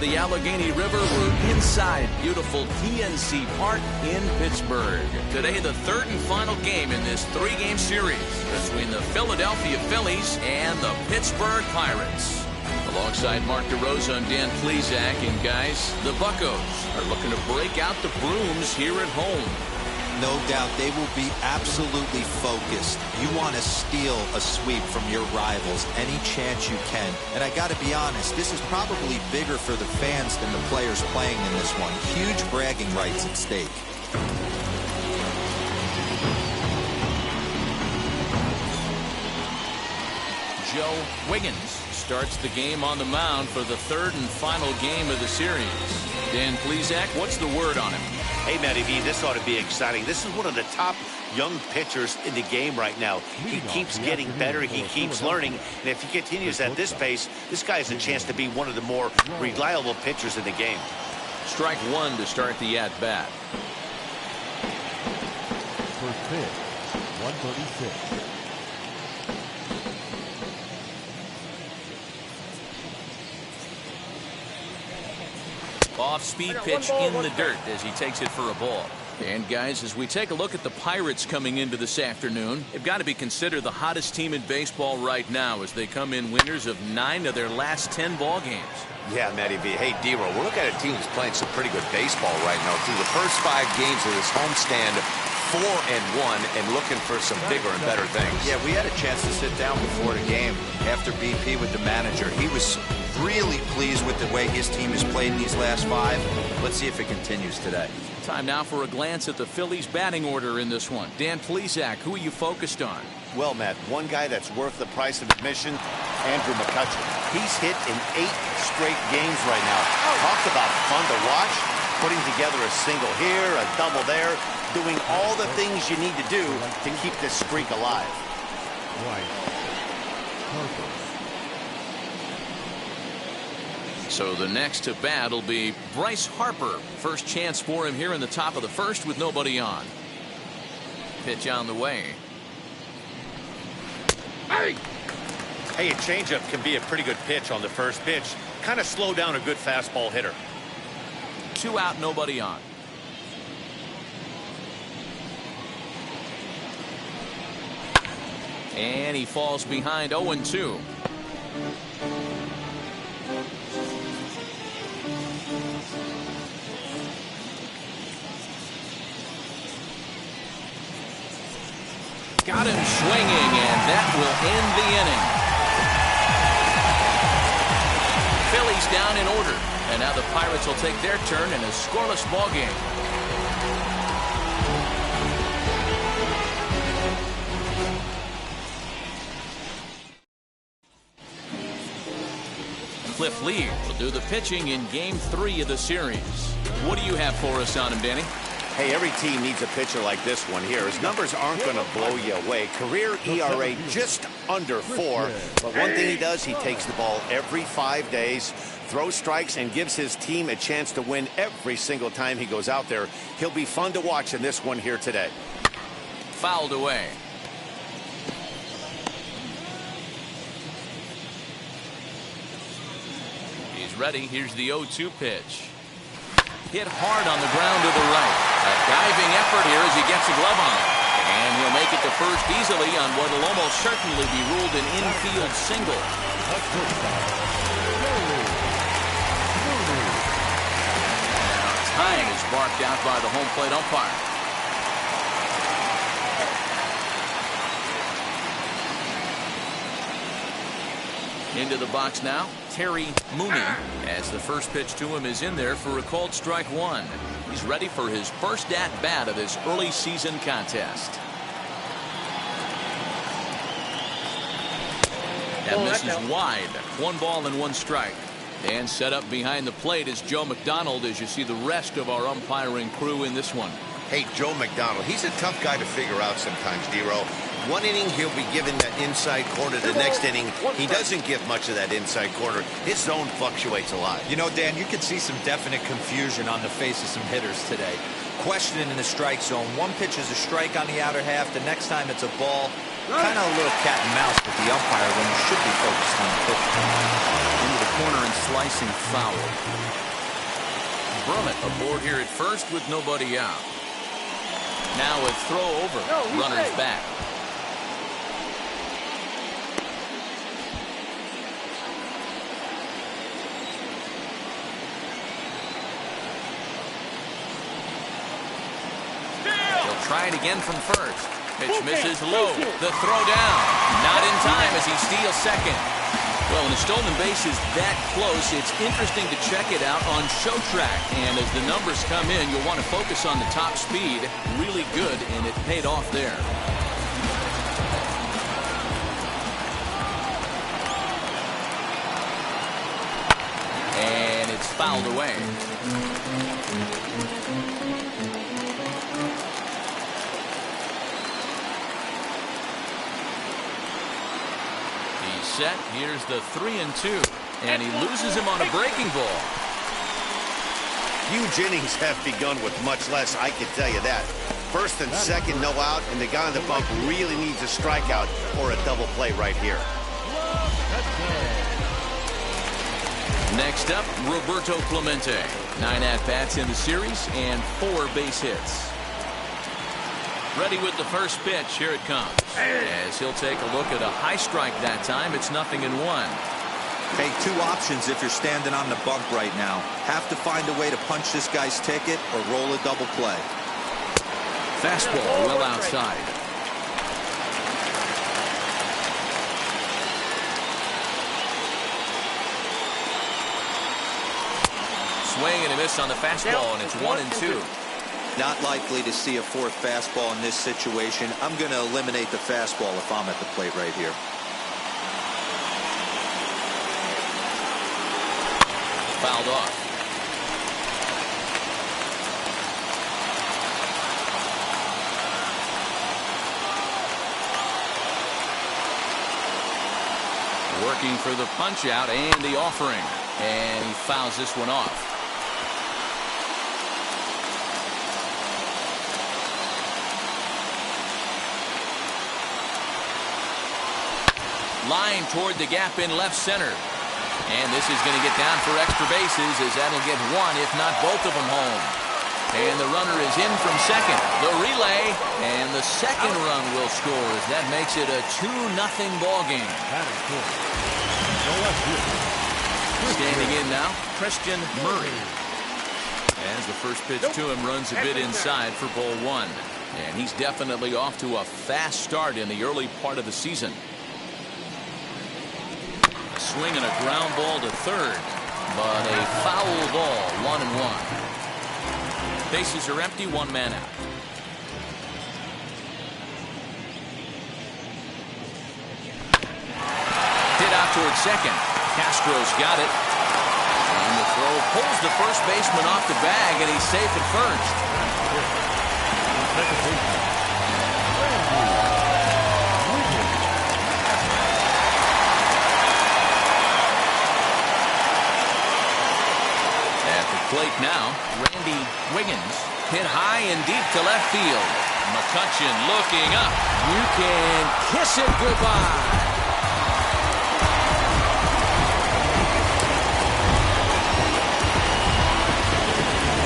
the Allegheny River. We're inside beautiful PNC Park in Pittsburgh. Today, the third and final game in this three-game series between the Philadelphia Phillies and the Pittsburgh Pirates. Alongside Mark DeRosa and Dan Plesac, and guys, the Buccos are looking to break out the brooms here at home. No doubt they will be absolutely focused. You want to steal a sweep from your rivals any chance you can. And I got to be honest, this is probably bigger for the fans than the players playing in this one. Huge bragging rights at stake. Joe Wiggins starts the game on the mound for the third and final game of the series. Dan Plesac, what's the word on him? Hey, Matty V, this ought to be exciting. This is one of the top young pitchers in the game right now. He keeps getting better. He keeps learning. And if he continues at this pace, this guy has a chance to be one of the more reliable pitchers in the game. Strike one to start the at-bat. First pitch, 136. Off-speed pitch in the dirt as he takes it for a ball. And guys, as we take a look at the Pirates coming into this afternoon, they've got to be considered the hottest team in baseball right now as they come in winners of 9 of their last 10 ball games. Yeah, Matty V. Hey, D-Roll, we're looking at a team that's playing some pretty good baseball right now. Through the first 5 games of this homestand, 4-1, and looking for some bigger and better things. Yeah, we had a chance to sit down before the game after BP with the manager. He was really pleased with the way his team has played in these last 5. Let's see if it continues today. Time now for a glance at the Phillies batting order in this one. Dan Plesac, who are you focused on? Well, Matt, one guy that's worth the price of admission, Andrew McCutchen. He's hit in 8 straight games right now. Talk about fun to watch. Putting together a single here, a double there, doing all the things you need to do to keep this streak alive. So the next to bat will be Bryce Harper. First chance for him here in the top of the first with nobody on. Pitch on the way. Hey, a changeup can be a pretty good pitch on the first pitch. Kind of slow down a good fastball hitter. 2 out, nobody on. And he falls behind 0-2. Got him swinging, and that will end the inning. Phillies down in order, and now the Pirates will take their turn in a scoreless ball game. Cliff Lee will do the pitching in Game 3 of the series. What do you have for us on him, Danny? Hey, every team needs a pitcher like this one here. His numbers aren't going to blow you away. Career ERA just under 4. But one thing he does, he takes the ball every 5 days, throws strikes, and gives his team a chance to win every single time he goes out there. He'll be fun to watch in this one here today. Fouled away. He's ready. Here's the 0-2 pitch. Hit hard on the ground to the right. A diving effort here as he gets a glove on it. And he'll make it to first easily on what will almost certainly be ruled an infield single. Now time is barked out by the home plate umpire. Into the box now, Terry Mooney, as the first pitch to him is in there for a called strike 1. He's ready for his first at-bat of this early season contest. That misses wide. 1 ball and 1 strike. And set up behind the plate is Joe McDonald as you see the rest of our umpiring crew in this one. Hey, Joe McDonald, he's a tough guy to figure out sometimes, D-Roll. One inning, he'll be given that inside corner. The next inning, he doesn't give much of that inside corner. His zone fluctuates a lot. You know, Dan, you can see some definite confusion on the face of some hitters today. Questioning in the strike zone. One pitch is a strike on the outer half. The next time it's a ball. Kind of a little cat and mouse with the umpire when you should be focused on the pitch. Into the corner and slicing foul. Brummett aboard here at first with nobody out. Now a throw over. Runners back. He'll try it again from first. Pitch misses low. The throw down. Not in time as he steals second. Well, when a stolen base is that close, it's interesting to check it out on Show Track. And as the numbers come in, you'll want to focus on the top speed. Really good, and it paid off there. And it's fouled away. Set. Here's the 3-2, and he loses him on a breaking ball. Huge innings have begun with much less, I can tell you that. First and second, no out, and the guy on the bump really needs a strikeout or a double play right here. Next up, Roberto Clemente. 9 at-bats in the series and 4 base hits. Ready with the first pitch. Here it comes. As he'll take a look at a high strike that time. It's 0-1. Hey, 2 options if you're standing on the bump right now. Have to find a way to punch this guy's ticket or roll a double play. Fastball well outside. Swing and a miss on the fastball, and it's 1-2. Not likely to see a 4th fastball in this situation. I'm going to eliminate the fastball if I'm at the plate right here. Fouled off. Working for the punch out and the offering. And he fouls this one off. Line toward the gap in left center. And this is going to get down for extra bases as that'll get 1, if not both of them home. And the runner is in from second. The relay, and the second run will score as that makes it a 2-0 ball game. Standing in now, Christian Murray. As the first pitch to him runs a bit inside for ball 1. And he's definitely off to a fast start in the early part of the season. Swing and a ground ball to third, but a foul ball, 1-1. Bases are empty, 1 man out. Hit out toward second. Castro's got it. And the throw pulls the first baseman off the bag, and he's safe at first. Plate now, Randy Wiggins hit high and deep to left field. McCutchen looking up. You can kiss it goodbye.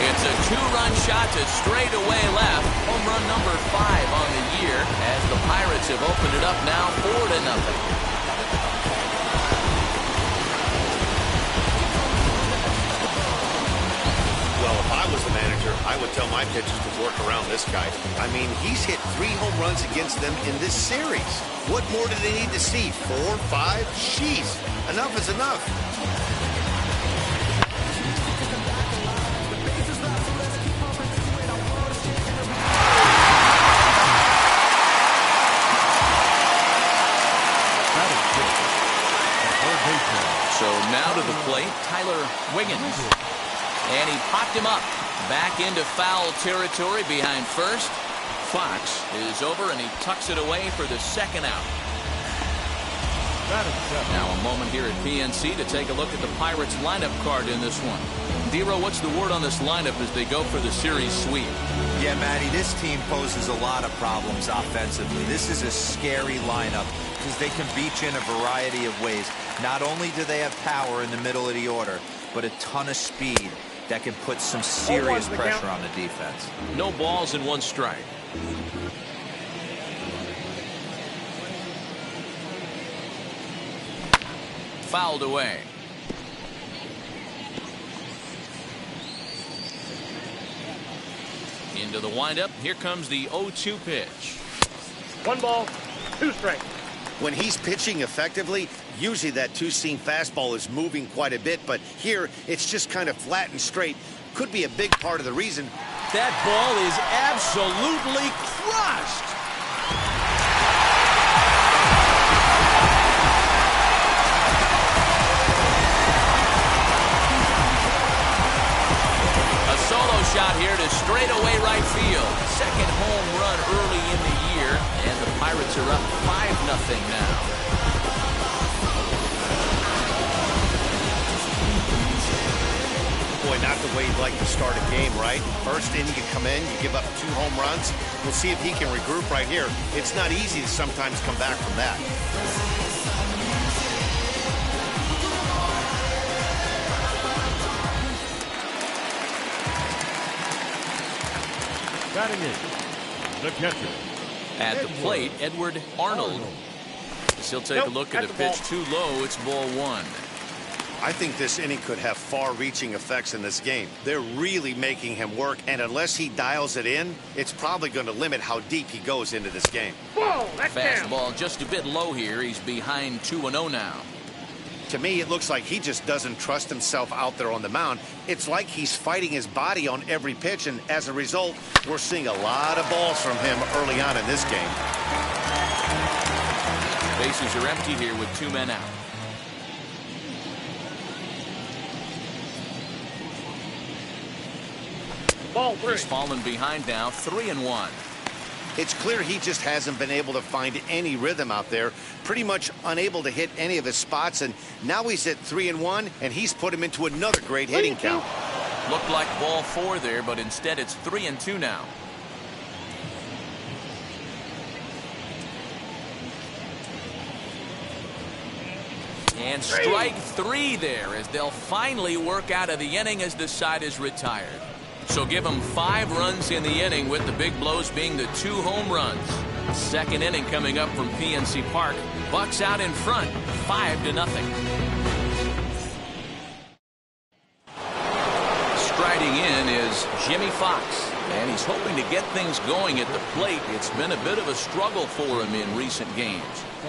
It's a 2-run shot to straightaway left. Home run number 5 on the year as the Pirates have opened it up now 4-0. If I was the manager, I would tell my pitchers to work around this guy. I mean, he's hit 3 home runs against them in this series. What more do they need to see? 4, 5? Jeez, enough is enough. So now to the plate, Tyler Wiggins. And he popped him up. Back into foul territory behind first. Fox is over, and he tucks it away for the second out. Now a moment here at PNC to take a look at the Pirates lineup card in this one. Dero, what's the word on this lineup as they go for the series sweep? Yeah, Matty, this team poses a lot of problems offensively. This is a scary lineup because they can beat you in a variety of ways. Not only do they have power in the middle of the order, but a ton of speed that can put some serious pressure on the defense. No balls and 1 strike. Fouled away. Into the windup. Here comes the 0-2 pitch. 1 ball, 2 strikes. When he's pitching effectively, usually that two-seam fastball is moving quite a bit, but here it's just kind of flat and straight. Could be a big part of the reason. That ball is absolutely crushed. A solo shot here to straightaway right field. Second home run early in the year, and the Pirates are up 5-0 now. Boy, not the way you'd like to start a game, right? First inning, you come in, you give up 2 home runs. We'll see if he can regroup right here. It's not easy to sometimes come back from that. Batting in, the catcher. At the plate, Edward Arnold. He'll take a look at a pitch too low. It's ball 1. I think this inning could have far-reaching effects in this game. They're really making him work, and unless he dials it in, it's probably going to limit how deep he goes into this game. Whoa, that's Fastball just a bit low here. He's behind 2-0 now. To me, it looks like he just doesn't trust himself out there on the mound. It's like he's fighting his body on every pitch, and as a result, we're seeing a lot of balls from him early on in this game. Bases are empty here with 2 men out. Ball 3. He's fallen behind now, 3-1. It's clear he just hasn't been able to find any rhythm out there, pretty much unable to hit any of his spots, and now he's at 3-1, and he's put him into another great hitting count. Looked like ball 4 there, but instead it's 3-2 now. And strike 3 there as they'll finally work out of the inning as the side is retired. So give them 5 runs in the inning, with the big blows being the 2 home runs. Second inning coming up from PNC Park. Bucks out in front, 5-0. Striding in is Jimmy Fox, and he's hoping to get things going at the plate. It's been a bit of a struggle for him in recent games.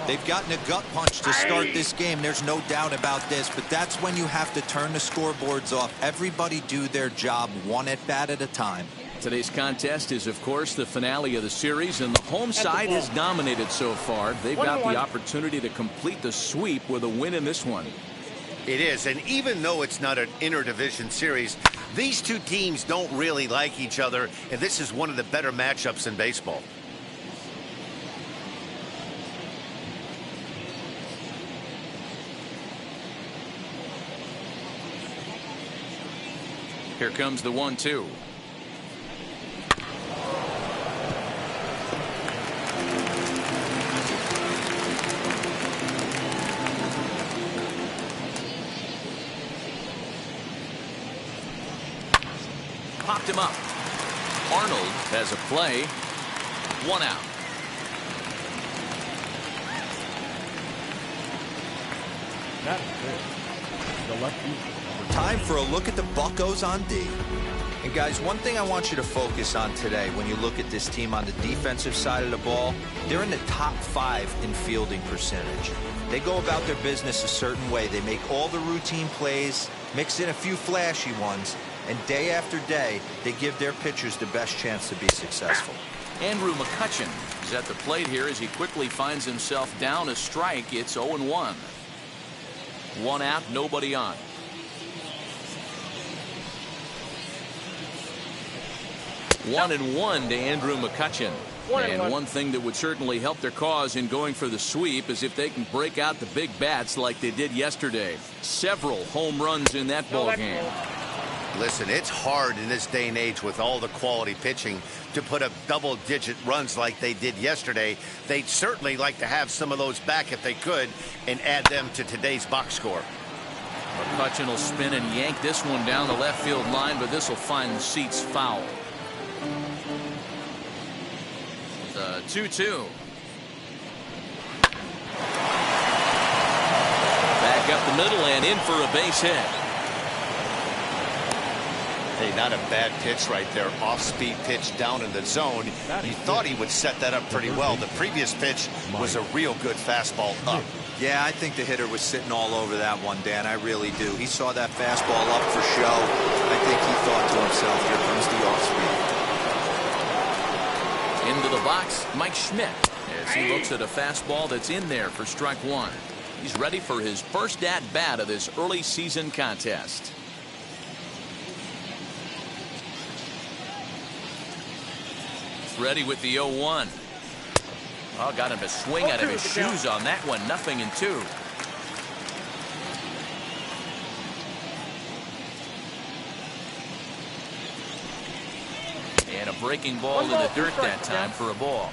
They've gotten a gut punch to start this game. There's no doubt about this, but that's when you have to turn the scoreboards off. Everybody do their job 1 at-bat at a time. Today's contest is, of course, the finale of the series, and the home side has dominated so far. They've got the opportunity to complete the sweep with a win in this one. It is, and even though it's not an interdivision series, these two teams don't really like each other, and this is one of the better matchups in baseball. Here comes the 1-2. Popped him up. Arnold has a play. 1 out. That's it. The lefty. Time for a look at the Buccos on D. And guys, one thing I want you to focus on today when you look at this team on the defensive side of the ball, they're in the top 5 in fielding percentage. They go about their business a certain way. They make all the routine plays, mix in a few flashy ones, and day after day, they give their pitchers the best chance to be successful. Andrew McCutchen is at the plate here as he quickly finds himself down a strike. It's 0-1. 1 out, nobody on. 1-1 to Andrew McCutchen. And one thing that would certainly help their cause in going for the sweep is if they can break out the big bats like they did yesterday. Several home runs in that ball game. Listen, it's hard in this day and age with all the quality pitching to put up double-digit runs like they did yesterday. They'd certainly like to have some of those back if they could and add them to today's box score. McCutchen will spin and yank this one down the left field line, but this will find the seats foul. The 2-2. Back up the middle and in for a base hit. Hey, not a bad pitch right there. Off-speed pitch down in the zone. You thought he would set that up pretty well. The previous pitch was a real good fastball up. Yeah, I think the hitter was sitting all over that one, Dan. I really do. He saw that fastball up for show. I think he thought to himself, here comes the off-speed. Into the box, Mike Schmidt, as he looks at a fastball that's in there for strike one. He's ready for his first at-bat of this early season contest. Ready with the 0-1. Oh, got him to swing out of his shoes on that one. 0-2. And a breaking ball in the dirt that time for a ball.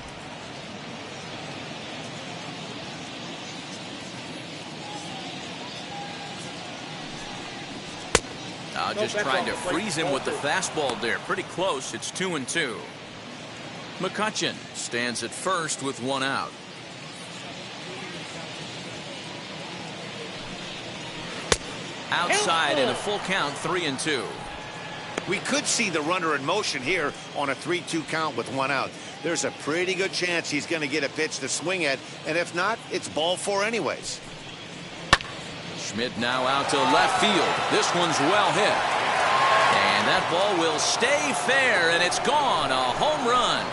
Just trying to freeze him with the fastball there. Pretty close. It's 2-2. McCutchen stands at first with one out. Outside in a full count, 3-2. We could see the runner in motion here on a 3-2 count with one out. There's a pretty good chance he's going to get a pitch to swing at, and if not, it's ball four anyways. Schmidt now out to left field. This one's well hit. And that ball will stay fair, and it's gone. A home run.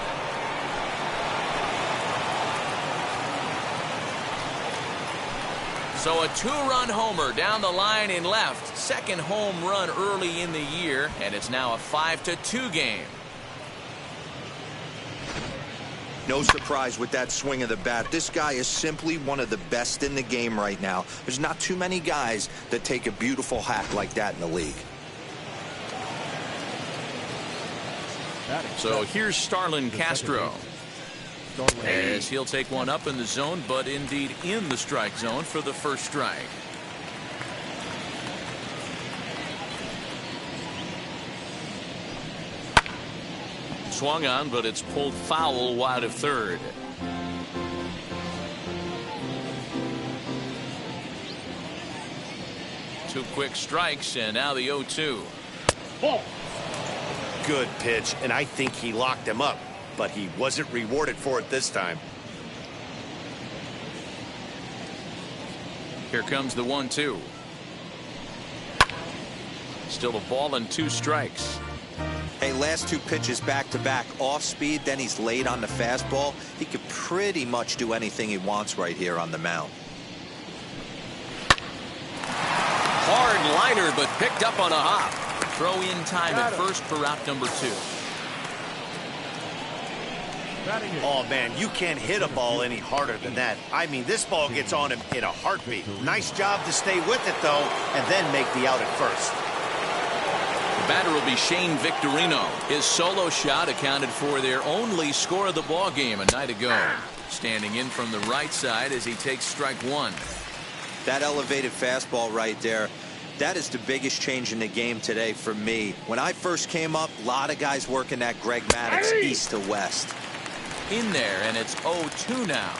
So a two-run homer down the line in left. Second home run early in the year, and it's now a 5-2 game. No surprise with that swing of the bat. This guy is simply one of the best in the game right now. There's not too many guys that take a beautiful hack like that in the league. So here's Starlin Castro, as he'll take one up in the zone, but indeed in the strike zone for the first strike. Swung on, but it's pulled foul wide of third. Two quick strikes, and now the 0-2. Ball. Good pitch, and I think he locked him up, but he wasn't rewarded for it this time. Here comes the 1-2. Still a ball and two strikes. Hey, last two pitches back-to-back off speed, then he's late on the fastball. He could pretty much do anything he wants right here on the mound. Hard liner, but picked up on a hop. Throw in time at first for out number 2. Oh, man, you can't hit a ball any harder than that. I mean, this ball gets on him in a heartbeat. Nice job to stay with it, though, and then make the out at first. The batter will be Shane Victorino. His solo shot accounted for their only score of the ball game a night ago. Standing in from the right side as he takes strike one. That elevated fastball right there, that is the biggest change in the game today for me. When I first came up, a lot of guys working that Greg Maddux east to west. In there, and it's 0-2 now.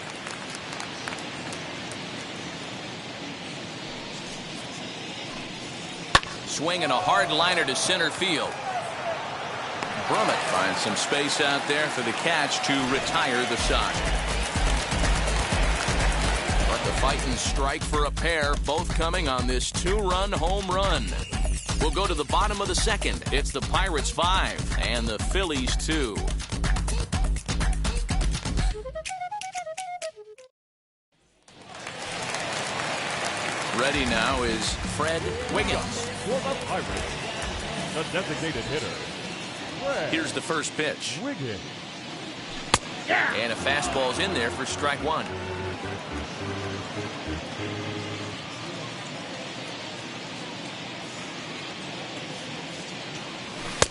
Swinging a hard liner to center field. Brummett finds some space out there for the catch to retire the side. But the fighting strike for a pair, both coming on this two-run home run. We'll go to the bottom of the second. It's the Pirates 5 and the Phillies 2. Ready now is Fred Wiggins. For the Pirates, the designated hitter, Fred Here's the first pitch. Wiggins. And a fastball's in there for strike one.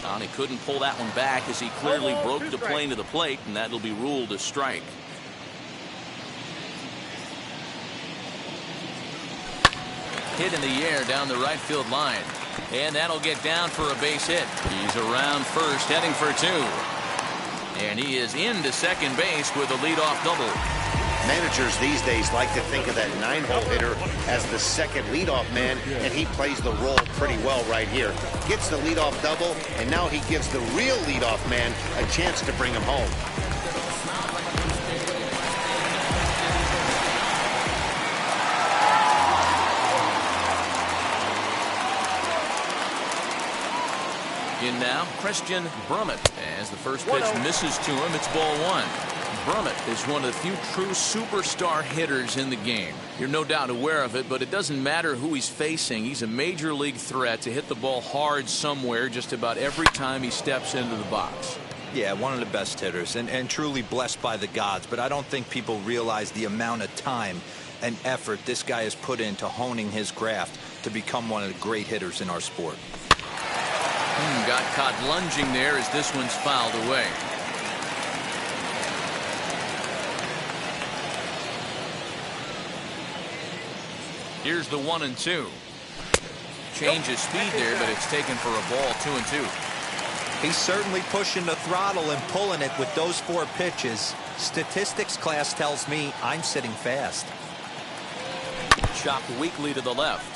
And he couldn't pull that one back as he clearly broke the plane to the plate, and that'll be ruled a strike. Hit in the air down the right field line. And that'll get down for a base hit. He's around first, heading for two. And he is into second base with a leadoff double. Managers these days like to think of that 9-hole hitter as the second leadoff man, and he plays the role pretty well right here. Gets the leadoff double, and now he gives the real leadoff man a chance to bring him home. In now, Christian Brummett. As the first pitch misses to him, it's ball one. Brummett is one of the few true superstar hitters in the game. You're no doubt aware of it, but it doesn't matter who he's facing. He's a major league threat to hit the ball hard somewhere just about every time he steps into the box. Yeah, one of the best hitters and truly blessed by the gods, but I don't think people realize the amount of time and effort this guy has put into honing his craft to become one of the great hitters in our sport. Got caught lunging there as this one's fouled away. Here's the 1-2. Change of speed there, but it's taken for a ball. 2-2. He's certainly pushing the throttle and pulling it with those 4 pitches. Statistics class tells me I'm sitting fast. Chopped weakly to the left.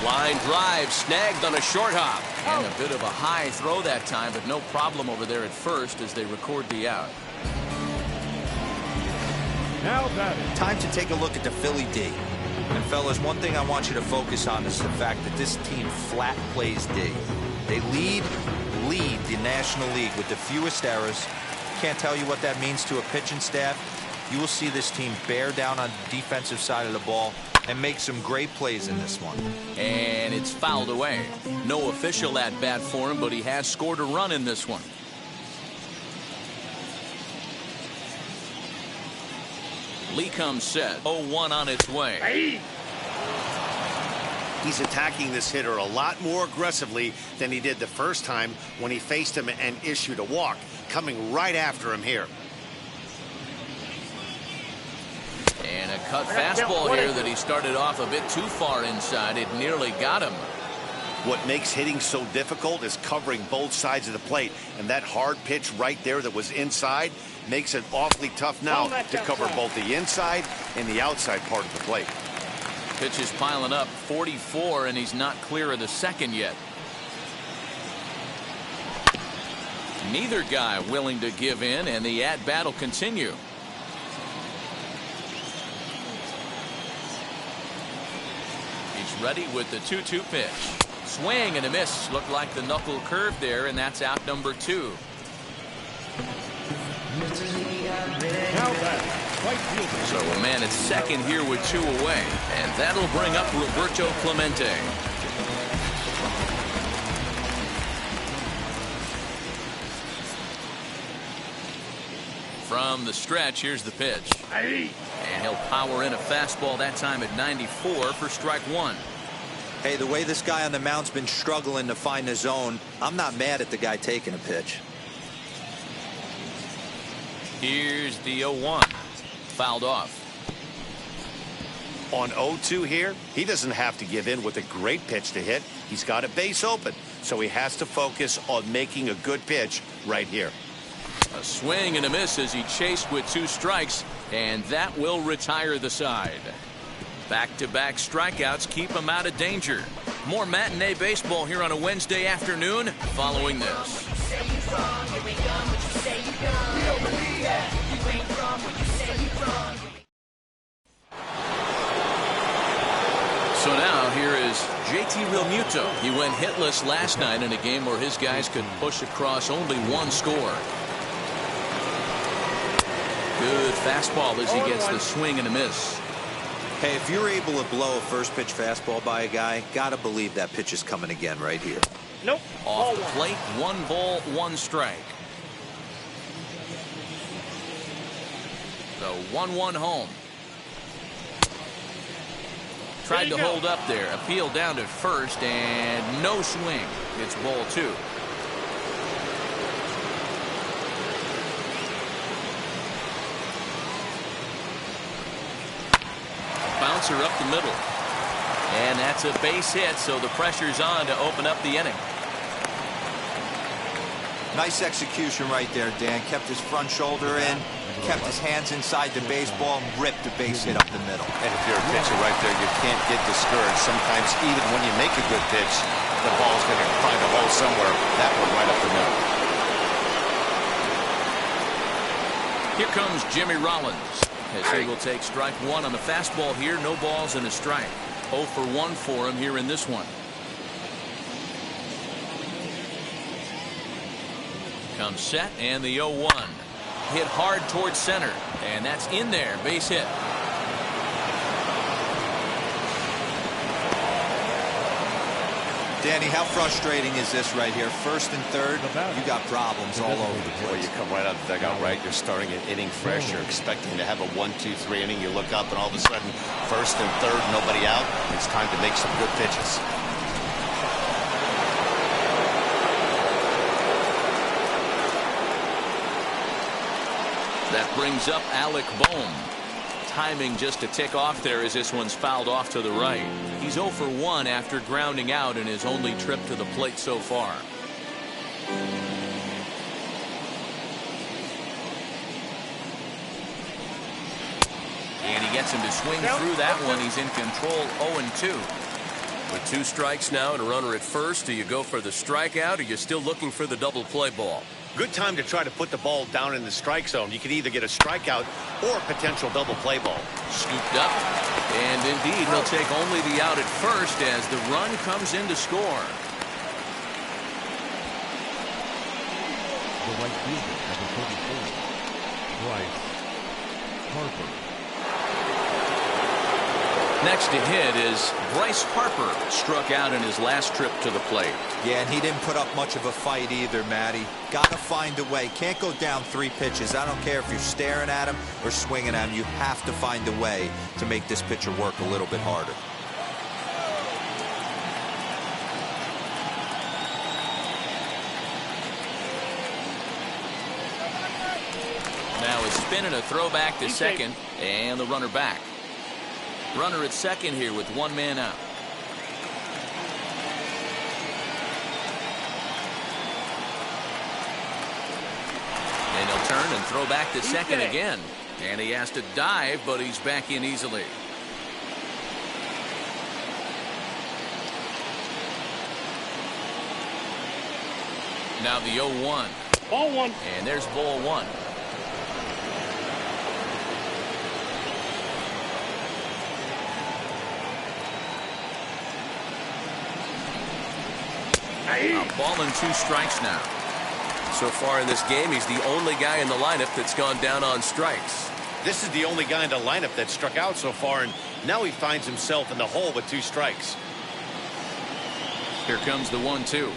Line drive snagged on a short hop. And a bit of a high throw that time, but no problem over there at first as they record the out. Now batting. Time to take a look at the Philly D. And fellas, one thing I want you to focus on is the fact that this team flat plays D. They lead the National League with the fewest errors. Can't tell you what that means to a pitching staff. You will see this team bear down on the defensive side of the ball and make some great plays in this one. And it's fouled away. No official at bat for him, but he has scored a run in this one. Lee comes set. 0-1 on its way. He's attacking this hitter a lot more aggressively than he did the first time when he faced him and issued a walk. Coming right after him here. And a cut fastball here that he started off a bit too far inside. It nearly got him. What makes hitting so difficult is covering both sides of the plate. And that hard pitch right there that was inside makes it awfully tough now to cover both the inside and the outside part of the plate. Pitch is piling up. 44, and he's not clear of the second yet. Neither guy willing to give in, and the at-bat will continue. He's ready with the 2-2 pitch. Swing and a miss. Looked like the knuckle curve there, and that's out number 2. Now batting. Right fielder. So a man at second here with 2 away, and that'll bring up Roberto Clemente. From the stretch, here's the pitch. And he'll power in a fastball that time at 94 for strike 1. Hey, the way this guy on the mound's been struggling to find the zone, I'm not mad at the guy taking a pitch. Here's the 0-1. Fouled off. On 0-2 here, he doesn't have to give in with a great pitch to hit. He's got a base open, so he has to focus on making a good pitch right here. A swing and a miss as he chased with 2 strikes, and that will retire the side. Back-to-back strikeouts keep him out of danger. More matinee baseball here on a Wednesday afternoon following this. So now here is JT Realmuto. He went hitless last night in a game where his guys could push across only 1 score. Good fastball as he gets the swing and a miss. Hey, if you're able to blow a first pitch fastball by a guy, gotta believe that pitch is coming again right here. Nope. Off the plate, 1 ball, 1 strike. The 1-1 home. Tried to hold up there. Appeal down to first and no swing. It's ball 2. Bouncer up the middle. And that's a base hit, so the pressure's on to open up the inning. Nice execution right there, Dan. Kept his front shoulder in, kept his hands inside the baseball, and ripped the base hit up the middle. And if you're a pitcher right there, you can't get discouraged. Sometimes even when you make a good pitch, the ball's going to find a hole somewhere. That one right up the middle. Here comes Jimmy Rollins. As he will take strike 1 on the fastball here. No balls and a strike. 0 for 1 for him here in this one. Comes set and the 0-1. Hit hard towards center. And that's in there. Base hit. Danny, how frustrating is this right here? First and third, you got problems all over the place. Well, you come right out of the dugout, right? You're starting an inning fresh. You're expecting to have a 1-2-3 inning. You look up and all of a sudden, first and third, nobody out. It's time to make some good pitches. That brings up Alec Bohm. Timing just to tick off there as this one's fouled off to the right. He's 0 for 1 after grounding out in his only trip to the plate so far. And he gets him to swing through that one. He's in control. 0-2. With 2 strikes now and a runner at first, do you go for the strikeout or you're still looking for the double play ball? Good time to try to put the ball down in the strike zone. You can either get a strikeout or a potential double play ball. Scooped up. And indeed, he'll take only the out at first as the run comes in to score. The right fielder, number 34, Bryce Harper. Next to hit is Bryce Harper. Struck out in his last trip to the plate. Yeah, and he didn't put up much of a fight either, Matty. Got to find a way. Can't go down 3 pitches. I don't care if you're staring at him or swinging at him. You have to find a way to make this pitcher work a little bit harder. Now a spin and a throw back to second, and the runner back. Runner at second here with 1 man out. And he'll turn and throw back to second again. And he has to dive, but he's back in easily. Now the 0-1. Ball 1. And there's ball 1. A ball and 2 strikes now. So far in this game, he's the only guy in the lineup that's gone down on strikes. This is the only guy in the lineup that struck out so far, and now he finds himself in the hole with 2 strikes. Here comes the 1-2.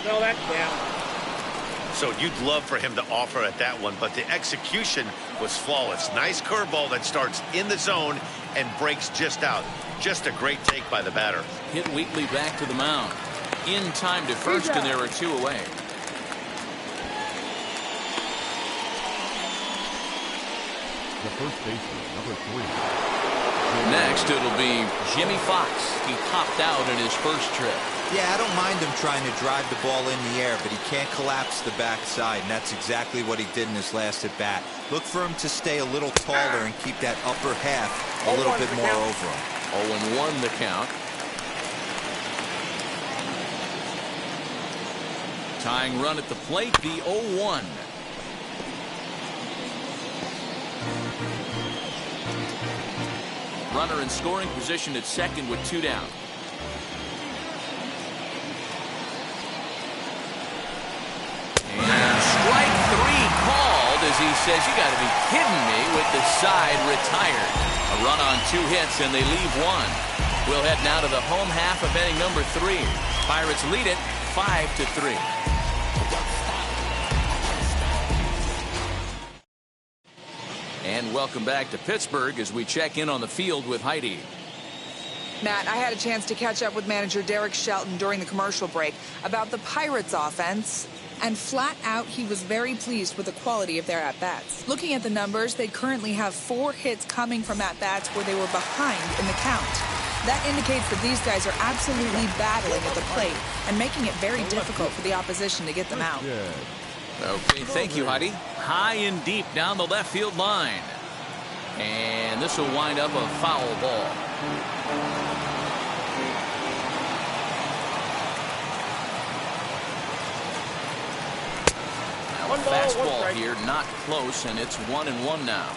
No, that's down. So you'd love for him to offer at that one, but the execution was flawless. Nice curveball that starts in the zone and breaks just out. Just a great take by the batter. Hit Wheatley back to the mound. In time to first, and there are 2 away. The first baseman, number 3. Next, it'll be Jimmy Fox. He popped out in his first trip. Yeah, I don't mind him trying to drive the ball in the air, but he can't collapse the backside, and that's exactly what he did in his last at bat. Look for him to stay a little taller and keep that upper half a little bit more over him. 0-1 the count. Tying run at the plate, the 0-1. Runner in scoring position at second with 2 down. And strike 3 called as he says, you got to be kidding me, with the side retired. A run on 2 hits and they leave 1. We'll head now to the home half of inning number 3. Pirates lead it 5-3. And welcome back to Pittsburgh as we check in on the field with Heidi. Matt, I had a chance to catch up with manager Derek Shelton during the commercial break about the Pirates offense, and flat out he was very pleased with the quality of their at-bats. Looking at the numbers, they currently have 4 hits coming from at-bats where they were behind in the count. That indicates that these guys are absolutely battling at the plate and making it very difficult for the opposition to get them out. Okay, thank you, Heidi. High and deep down the left field line. And this will wind up a foul ball. Now a fastball here, not close, and it's 1-1 now.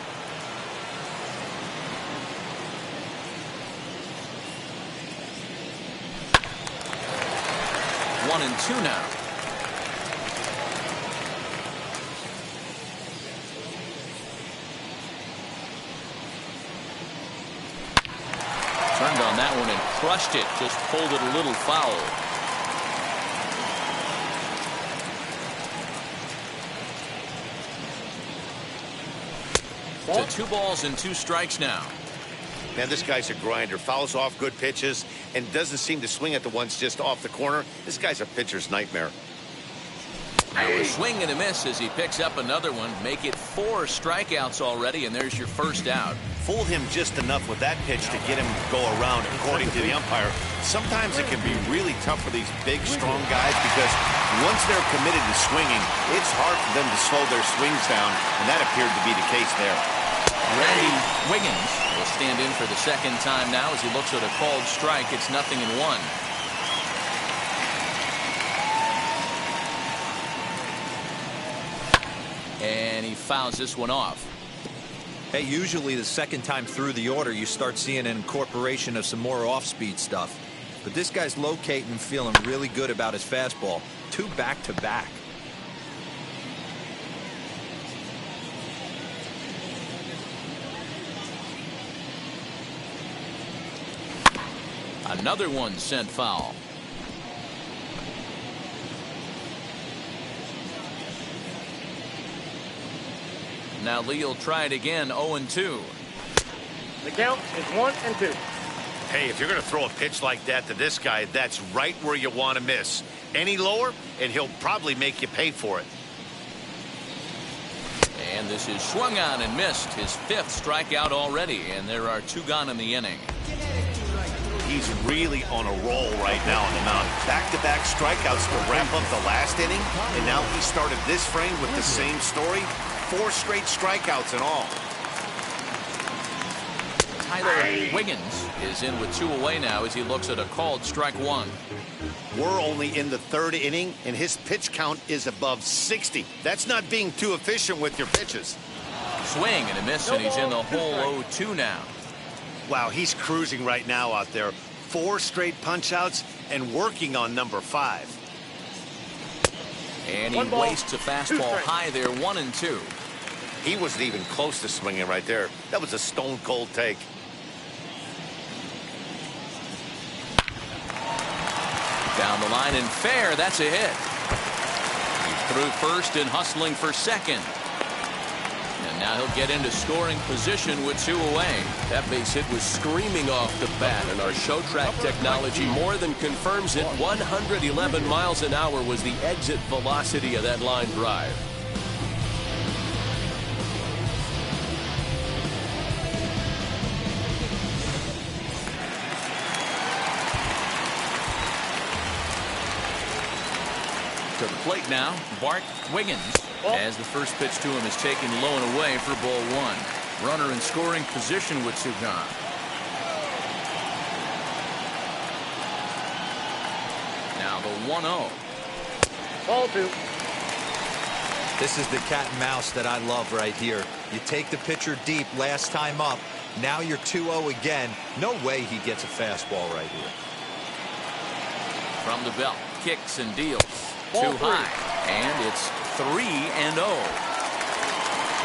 1-2 now. Turned on that one and crushed it. Just pulled it a little foul. To 2 balls and 2 strikes now. Man, this guy's a grinder. Fouls off good pitches and doesn't seem to swing at the ones just off the corner. This guy's a pitcher's nightmare. Now a swing and a miss as he picks up another one. Make it 4 strikeouts already, and there's your first out. Fooled him just enough with that pitch to get him to go around, according to the umpire. Sometimes it can be really tough for these big, strong guys because once they're committed to swinging, it's hard for them to slow their swings down, and that appeared to be the case there. Randy Wiggins will stand in for the second time now as he looks at a called strike. It's 0-1. And he fouls this one off. Hey, usually the second time through the order, you start seeing an incorporation of some more off-speed stuff. But this guy's locating and feeling really good about his fastball. 2 back-to-back. Another one sent foul. Now Lee will try it again. 0-2. The count is 1-2. Hey, if you're going to throw a pitch like that to this guy, that's right where you want to miss. Any lower, and he'll probably make you pay for it. And this is swung on and missed. His 5th strikeout already, and there are 2 gone in the inning. He's really on a roll right now on the mound. Back-to-back strikeouts to wrap up the last inning, and now he started this frame with the same story. 4 straight strikeouts in all. Tyler Wiggins is in with 2 away now as he looks at a called strike 1. We're only in the 3rd inning, and his pitch count is above 60. That's not being too efficient with your pitches. Swing and a miss, and he's in the hole 0-2 now. Wow, he's cruising right now out there. 4 straight punch-outs and working on number 5. And he wastes a fastball high there, 1-2. He wasn't even close to swinging right there. That was a stone-cold take. Down the line and fair. That's a hit. He's through first and hustling for second. And now he'll get into scoring position with 2 away. That base hit was screaming off the bat, and our show track technology more than confirms it. 111 miles an hour was the exit velocity of that line drive. To the plate now, Bart Wiggins, as the first pitch to him is taken low and away for ball 1. Runner in scoring position with 2 gone. Now the 1-0. Ball 2. This is the cat and mouse that I love right here. You take the pitcher deep last time up. Now you're 2-0 again. No way he gets a fastball right here. From the belt, kicks and deals. Too high, and it's 3-0.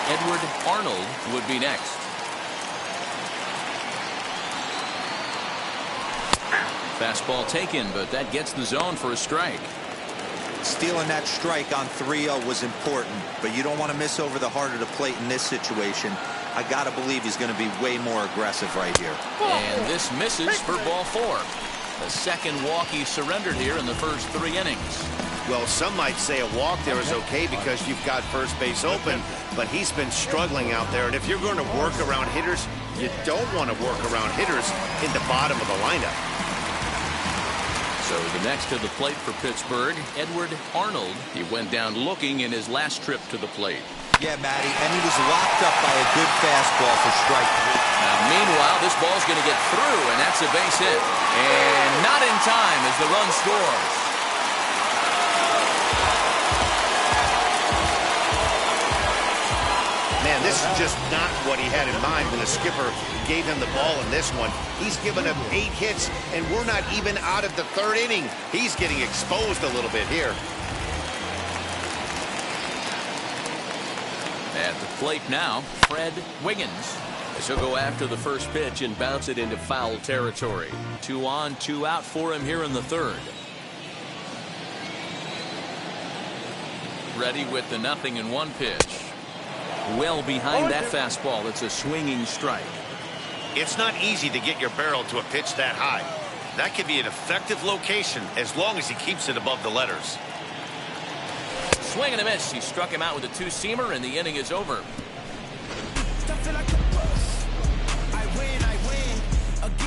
Edward Arnold would be next. Fastball taken, but that gets the zone for a strike. Stealing that strike on 3-0 was important, but you don't want to miss over the heart of the plate in this situation. I got to believe he's going to be way more aggressive right here. And this misses for ball 4. The second walk he surrendered here in the first 3 innings. Well, some might say a walk there is okay because you've got first base open, but he's been struggling out there. And if you're going to work around hitters, you don't want to work around hitters in the bottom of the lineup. So the next to the plate for Pittsburgh, Edward Arnold. He went down looking in his last trip to the plate. Yeah, Matty, and he was locked up by a good fastball for strike 3. Now, meanwhile, this ball's going to get through, and that's a base hit. And not in time as the run scores. Man, this is just not what he had in mind when the skipper gave him the ball in this one. He's given up 8 hits, and we're not even out of the 3rd inning. He's getting exposed a little bit here. At the plate now, Fred Wiggins. As he'll go after the first pitch and bounce it into foul territory. 2 on, 2 out for him here in the 3rd. Ready with the 0-1 pitch. Well behind that fastball. It's a swinging strike. It's not easy to get your barrel to a pitch that high. That could be an effective location as long as he keeps it above the letters. Swing and a miss. He struck him out with a 2-seamer, and the inning is over.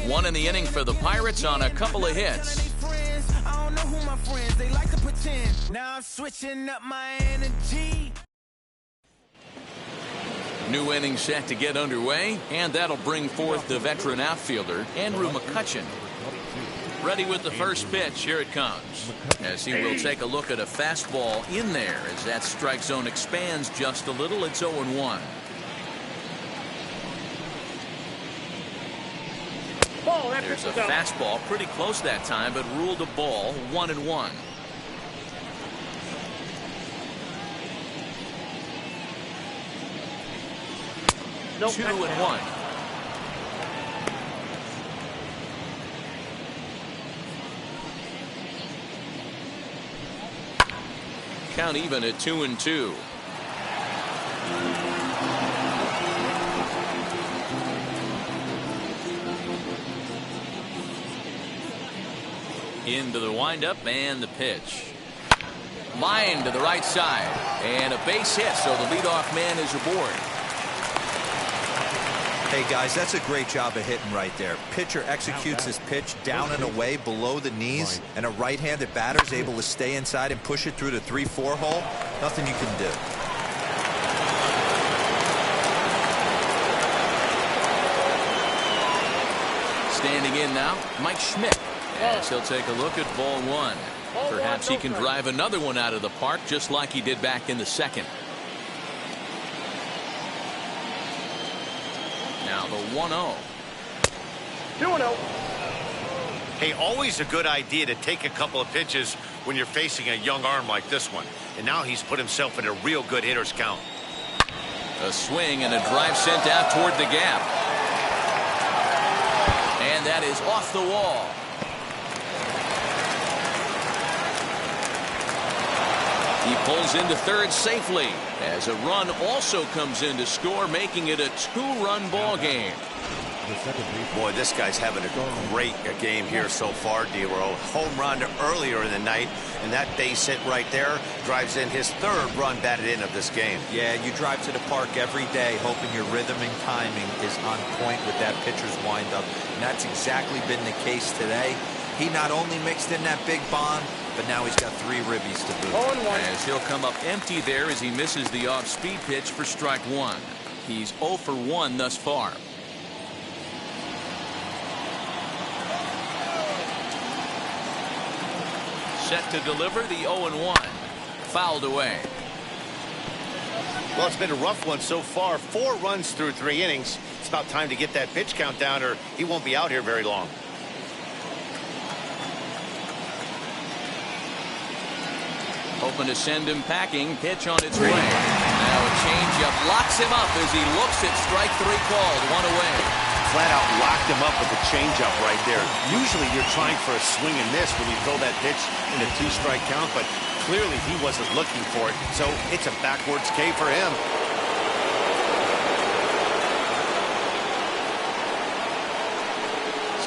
One in the inning for the Pirates on a couple of hits. Now I'm switching up my energy. New inning set to get underway, and that'll bring forth the veteran outfielder, Andrew McCutcheon. Ready with the first pitch. Here it comes. As he will take a look at a fastball in there as that strike zone expands just a little. It's 0-1. There's a fastball pretty close that time, but ruled a ball. 1-1. Nope. 2-1. Count even at 2-2. Into the windup and the pitch. Line to the right side. And a base hit, so the leadoff man is aboard. Hey, guys, that's a great job of hitting right there. Pitcher executes his pitch down and away below the knees, and a right-handed batter is able to stay inside and push it through the 3-4 hole. Nothing you can do. Standing in now, Mike Schmidt. As he'll take a look at ball 1. Perhaps he can drive another one out of the park just like he did back in the 2nd. Now the 1-0. 2-0. Hey, always a good idea to take a couple of pitches when you're facing a young arm like this one. And now he's put himself in a real good hitter's count. A swing and a drive sent out toward the gap. And that is off the wall. He pulls into third safely as a run also comes in to score, making it a 2-run ball game. Boy, this guy's having a great game here so far, D-Row. Home run earlier in the night, and that base hit right there drives in his 3rd run batted in of this game. Yeah, you drive to the park every day hoping your rhythm and timing is on point with that pitcher's windup, and that's exactly been the case today. He not only mixed in that big bomb, but now he's got 3 ribbies to boot. As he'll come up empty there as he misses the off-speed pitch for strike 1. He's 0 for 1 thus far. Set to deliver the 0-1. Fouled away. Well, it's been a rough one so far. 4 runs through 3 innings. It's about time to get that pitch count down or he won't be out here very long. Hoping to send him packing. Pitch on its way. Now a changeup locks him up as he looks at strike 3 called. 1 away. Flat out locked him up with a changeup right there. Usually you're trying for a swing and miss when you throw that pitch in a 2-strike count, but clearly he wasn't looking for it, so it's a backwards K for him.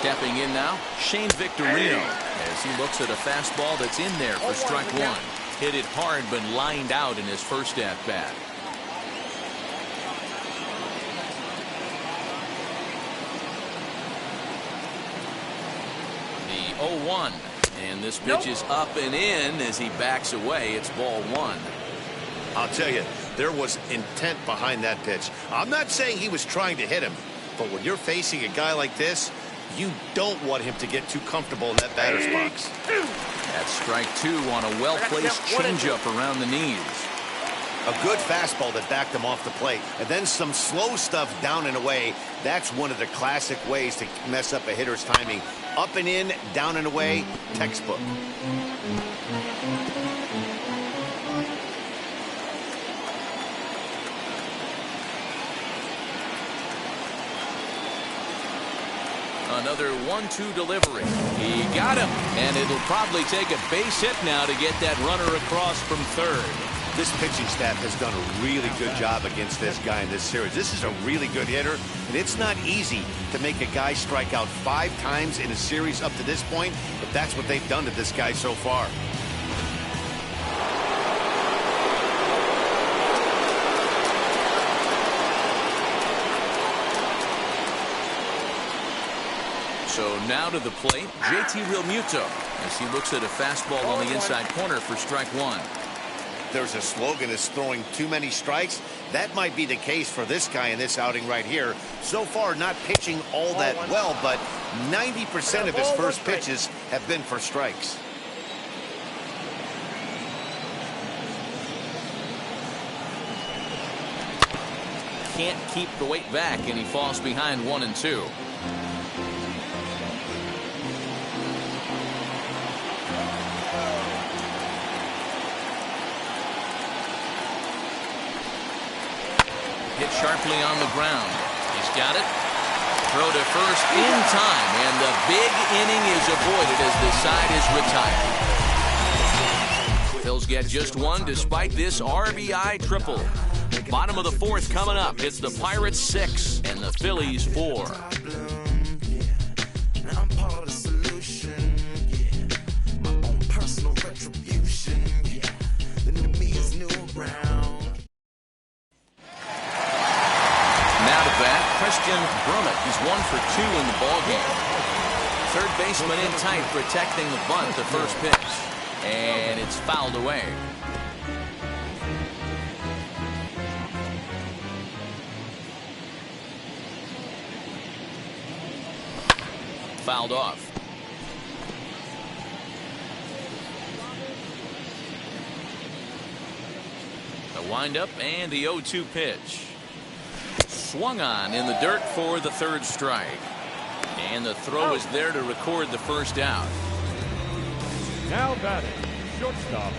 Stepping in now, Shane Victorino, as he looks at a fastball that's in there for strike one. Hit it hard, but lined out in his first at-bat. The 0-1, and this pitch is up and in as he backs away. It's ball one. I'll tell you, there was intent behind that pitch. I'm not saying he was trying to hit him, but when you're facing a guy like this, you don't want him to get too comfortable in that batter's box. That's strike two on a well-placed changeup around the knees. A good fastball that backed him off the plate, and then some slow stuff down and away. That's one of the classic ways to mess up a hitter's timing. Up and in, down and away, textbook. Another 1-2 delivery. He got him, and it'll probably take a base hit now to get that runner across from third. This pitching staff has done a really good job against this guy in this series. This is a really good hitter, and it's not easy to make a guy strike out 5 times in a series up to this point, but that's what they've done to this guy so far. So now to the plate, JT Realmuto, as he looks at a fastball on the inside corner for strike one. There's a slogan that's throwing too many strikes. That might be the case for this guy in this outing right here. So far, not pitching all that well, but 90% of his first pitches have been for strikes. Can't keep the weight back, and he falls behind 1-2. Hit sharply on the ground. He's got it. Throw to first in time, and the big inning is avoided as the side is retired. Phils get just one despite this RBI triple. Bottom of the fourth coming up. It's the Pirates 6 and the Phillies 4. He's 1 for 2 in the ballgame. Third baseman in tight, protecting the bunt, the first pitch. And it's fouled away. Fouled off. The windup and the 0-2 pitch. Swung on in the dirt for the third strike. And the throw is there to record the first out. Now batting, shortstop,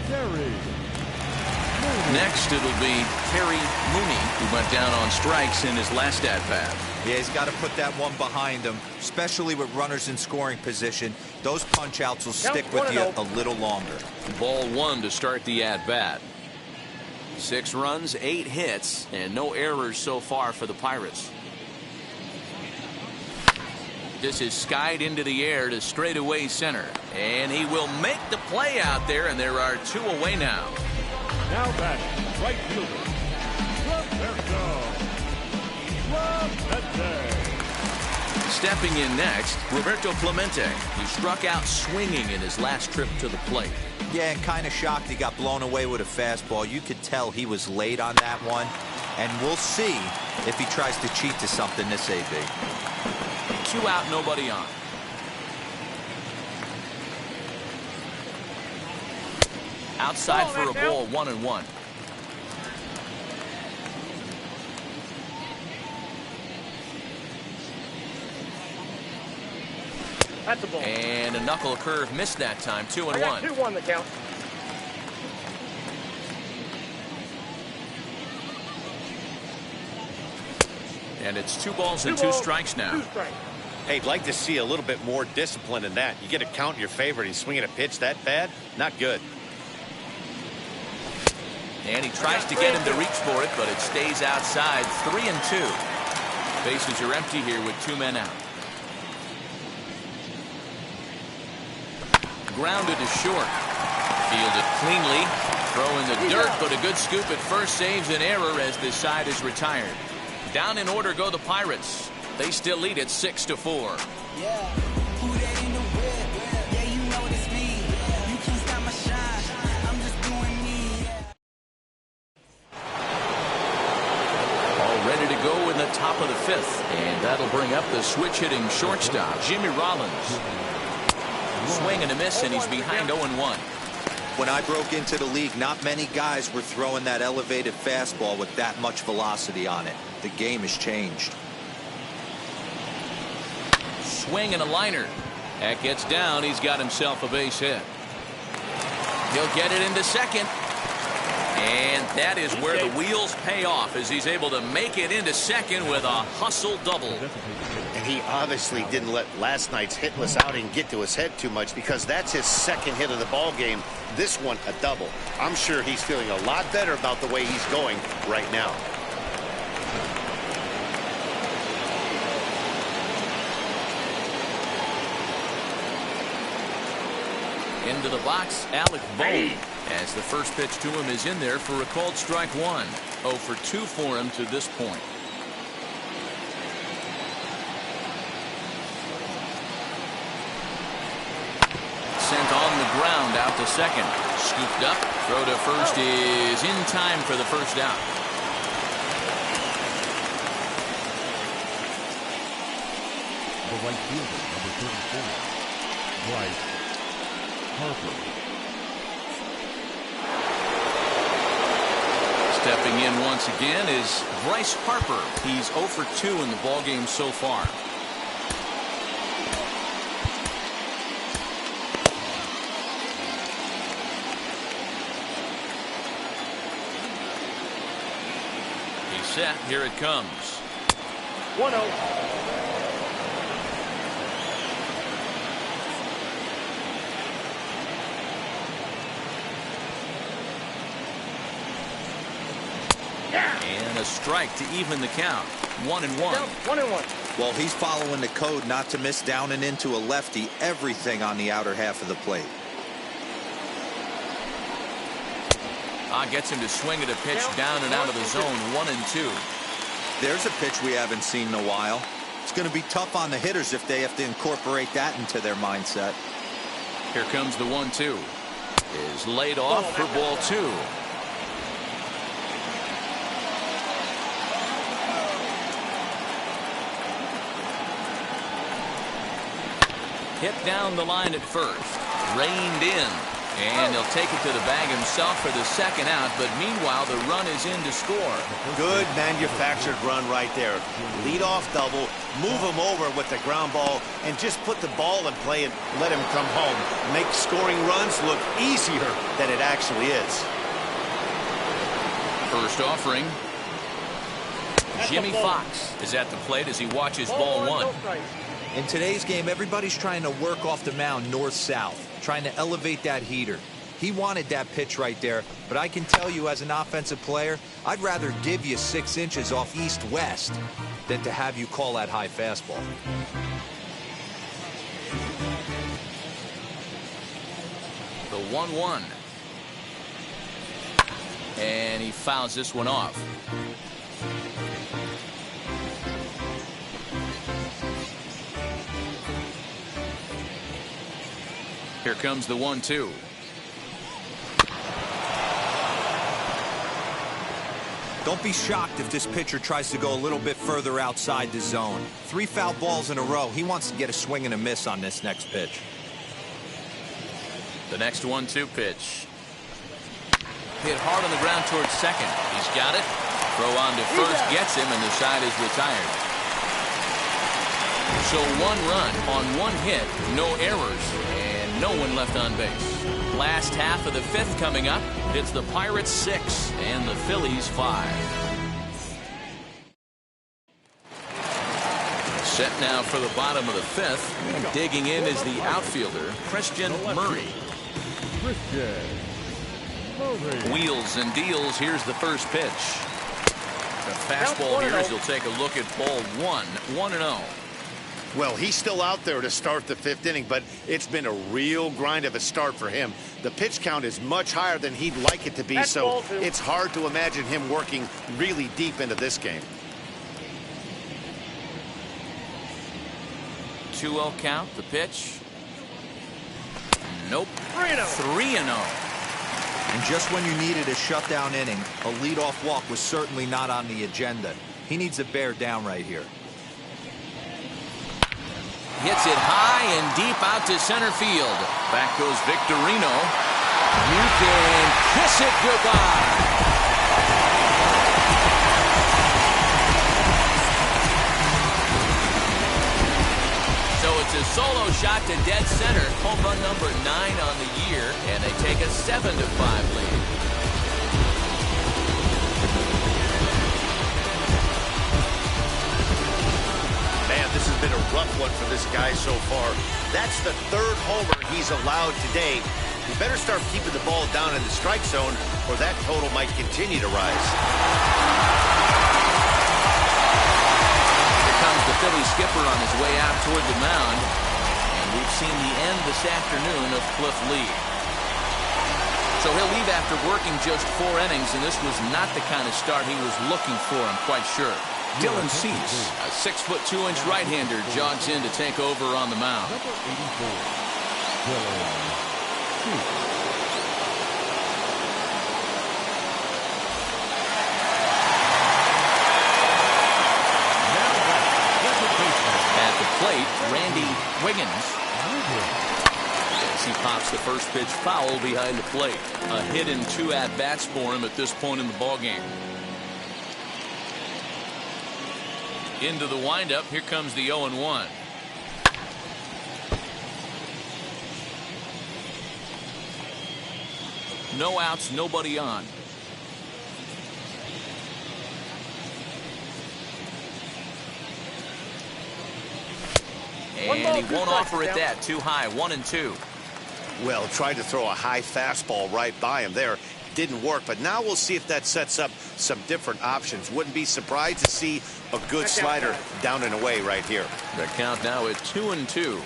Terry. Next, it'll be Terry Mooney, who went down on strikes in his last at-bat. Yeah, he's got to put that one behind him, especially with runners in scoring position. Those punch-outs will stick with you a little longer. Ball one to start the at-bat. 6 runs, 8 hits, and no errors so far for the Pirates. This is skied into the air to straightaway center, and he will make the play out there, and there are 2 away now. Now back, right fielder, Stepping in next, Roberto Clemente, who struck out swinging in his last trip to the plate. Yeah, and kind of shocked he got blown away with a fastball. You could tell he was late on that one, and we'll see if he tries to cheat to something this AB. 2 out, nobody on. Outside for a ball, 1-1. That's a ball. And a knuckle curve missed that time. 2-1. I got 2-1 the count. And it's 2 balls and 2 strikes now. 2 strikes. Hey, I'd like to see a little bit more discipline in that. You get a count in your favor and he's swinging a pitch that bad? Not good. And he tries to get him to reach for it, but it stays outside. 3-2. Bases are empty here with 2 men out. grounded to short. Fielded cleanly. Throw in the dirt, but a good scoop at first saves an error as this side is retired. Down in order go the Pirates. They still lead at 6-4. All ready to go in the top of the fifth, and that'll bring up the switch-hitting shortstop, Jimmy Rollins. Swing and a miss, and he's behind 0-1. When I broke into the league, not many guys were throwing that elevated fastball with that much velocity on it. The game has changed. Swing and a liner. That gets down. He's got himself a base hit. He'll get it into second. And that is where the wheels pay off as he's able to make it into second with a hustle double. And he obviously didn't let last night's hitless outing get to his head too much, because that's his second hit of the ball game. This one a double. I'm sure he's feeling a lot better about the way he's going right now. Into the box, Alec Bohm, as the first pitch to him is in there for a called strike one. 0 for 2 for him to this point. Sent on the ground out to second. Scooped up. Throw to first is in time for the first out. The right fielder, number 34, Bryce Harper. Stepping in once again is Bryce Harper. He's 0 for 2 in the ballgame so far. He's set. Here it comes. 1-0. And a strike to even the count. 1-1. 1-1. Well, he's following the code not to miss down and into a lefty. Everything on the outer half of the plate. Gets him to swing at a pitch down and out of the zone. 1-2. There's a pitch we haven't seen in a while. It's going to be tough on the hitters if they have to incorporate that into their mindset. Here comes the 1-2. Is laid off for ball 2. Hit down the line at first. Reined in. And he'll take it to the bag himself for the second out. But meanwhile, the run is in to score. Good manufactured run right there. Lead off double. Move him over with the ground ball. And just put the ball in play and let him come home. Make scoring runs look easier than it actually is. First offering. Jimmy Fox is at the plate as he watches ball 1. In today's game, everybody's trying to work off the mound north-south, trying to elevate that heater. He wanted that pitch right there, but I can tell you as an offensive player, I'd rather give you 6 inches off east-west than to have you call that high fastball. The 1-1. And he fouls this one off. Here comes the 1-2. Don't be shocked if this pitcher tries to go a little bit further outside the zone. 3 foul balls in a row. He wants to get a swing and a miss on this next pitch. The next 1-2 pitch. Hit hard on the ground towards second. He's got it. Throw on to first gets him, and the side is retired. So 1 run on 1 hit, no errors. No one left on base. Last half of the 5th coming up. It's the Pirates 6 and the Phillies 5. Set now for the bottom of the 5th. And digging in is the outfielder, Christian Murray. Wheels and deals. Here's the first pitch. The fastball here as he'll take a look at ball 1. 1-0. Well, he's still out there to start the 5th inning, but it's been a real grind of a start for him. The pitch count is much higher than he'd like it to be, so it's hard to imagine him working really deep into this game. 2-0 count, the pitch. Nope. 3-0. And just when you needed a shutdown inning, a leadoff walk was certainly not on the agenda. He needs to bear down right here. Hits it high and deep out to center field. Back goes Victorino. You can kiss it goodbye. So it's a solo shot to dead center. Home run number 9 on the year, and they take a 7-5 lead. Man, this has been a rough one for this guy so far. That's the 3rd homer he's allowed today. He better start keeping the ball down in the strike zone, or that total might continue to rise. The Phillies skipper on his way out toward the mound, and we've seen the end this afternoon of Cliff Lee. So he'll leave after working just 4 innings, and this was not the kind of start he was looking for, I'm quite sure. Dylan Cease, a 6'2" right-hander, jogs in to take over on the mound. Number 84, Dylan Cease. At the plate, Randy Wiggins. As he pops the first pitch foul behind the plate. A hit and 2 at-bats for him at this point in the ballgame. Into the windup, here comes the 0-1. No outs, nobody on. And he won't offer it that. Too high. 1-2. Well, tried to throw a high fastball right by him there. Didn't work, but now we'll see if that sets up some different options. Wouldn't be surprised to see a good slider down and away right here. The count now at 2-2.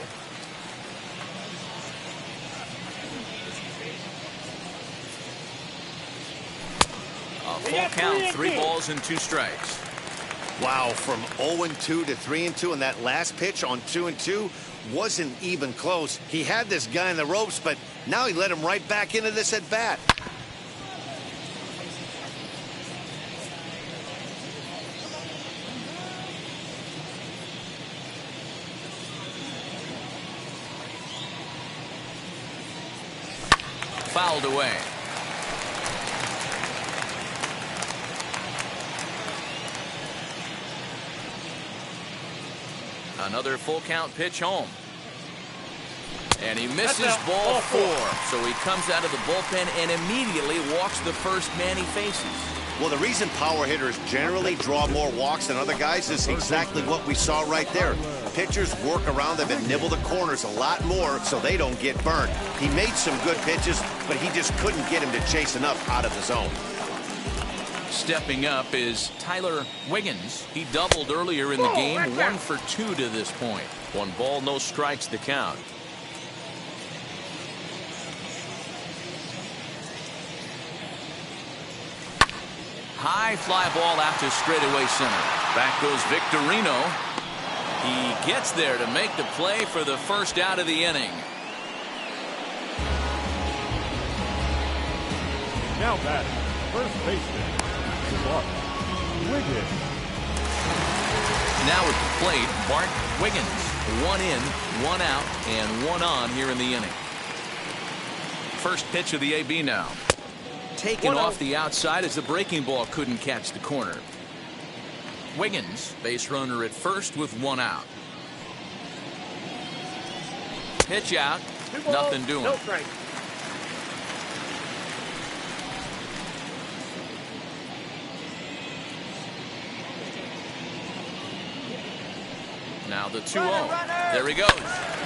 A full count, 3 balls and 2 strikes. Wow, from 0-2 to 3-2, and that last pitch on 2-2 wasn't even close. He had this guy in the ropes, but now he let him right back into this at bat. Fouled away. Another full count pitch home. And he misses ball 4. So he comes out of the bullpen and immediately walks the first man he faces. Well, the reason power hitters generally draw more walks than other guys is exactly what we saw right there. Pitchers work around them and nibble the corners a lot more so they don't get burned. He made some good pitches, but he just couldn't get him to chase enough out of the zone. Stepping up is Tyler Wiggins. He doubled earlier in the game, 1 for 2 to this point. 1 ball, no strikes to count. High fly ball out to straightaway center. Back goes Victorino. He gets there to make the play for the first out of the inning. Now batting, first baseman, Bart Wiggins. Now at the plate, Bart Wiggins. 1 in, 1 out, and 1 on here in the inning. First pitch of the AB now. Taken off the outside as the breaking ball couldn't catch the corner. Wiggins, base runner at first with 1 out. Pitch out, nothing doing. No strike. Now the 2-0. There he goes.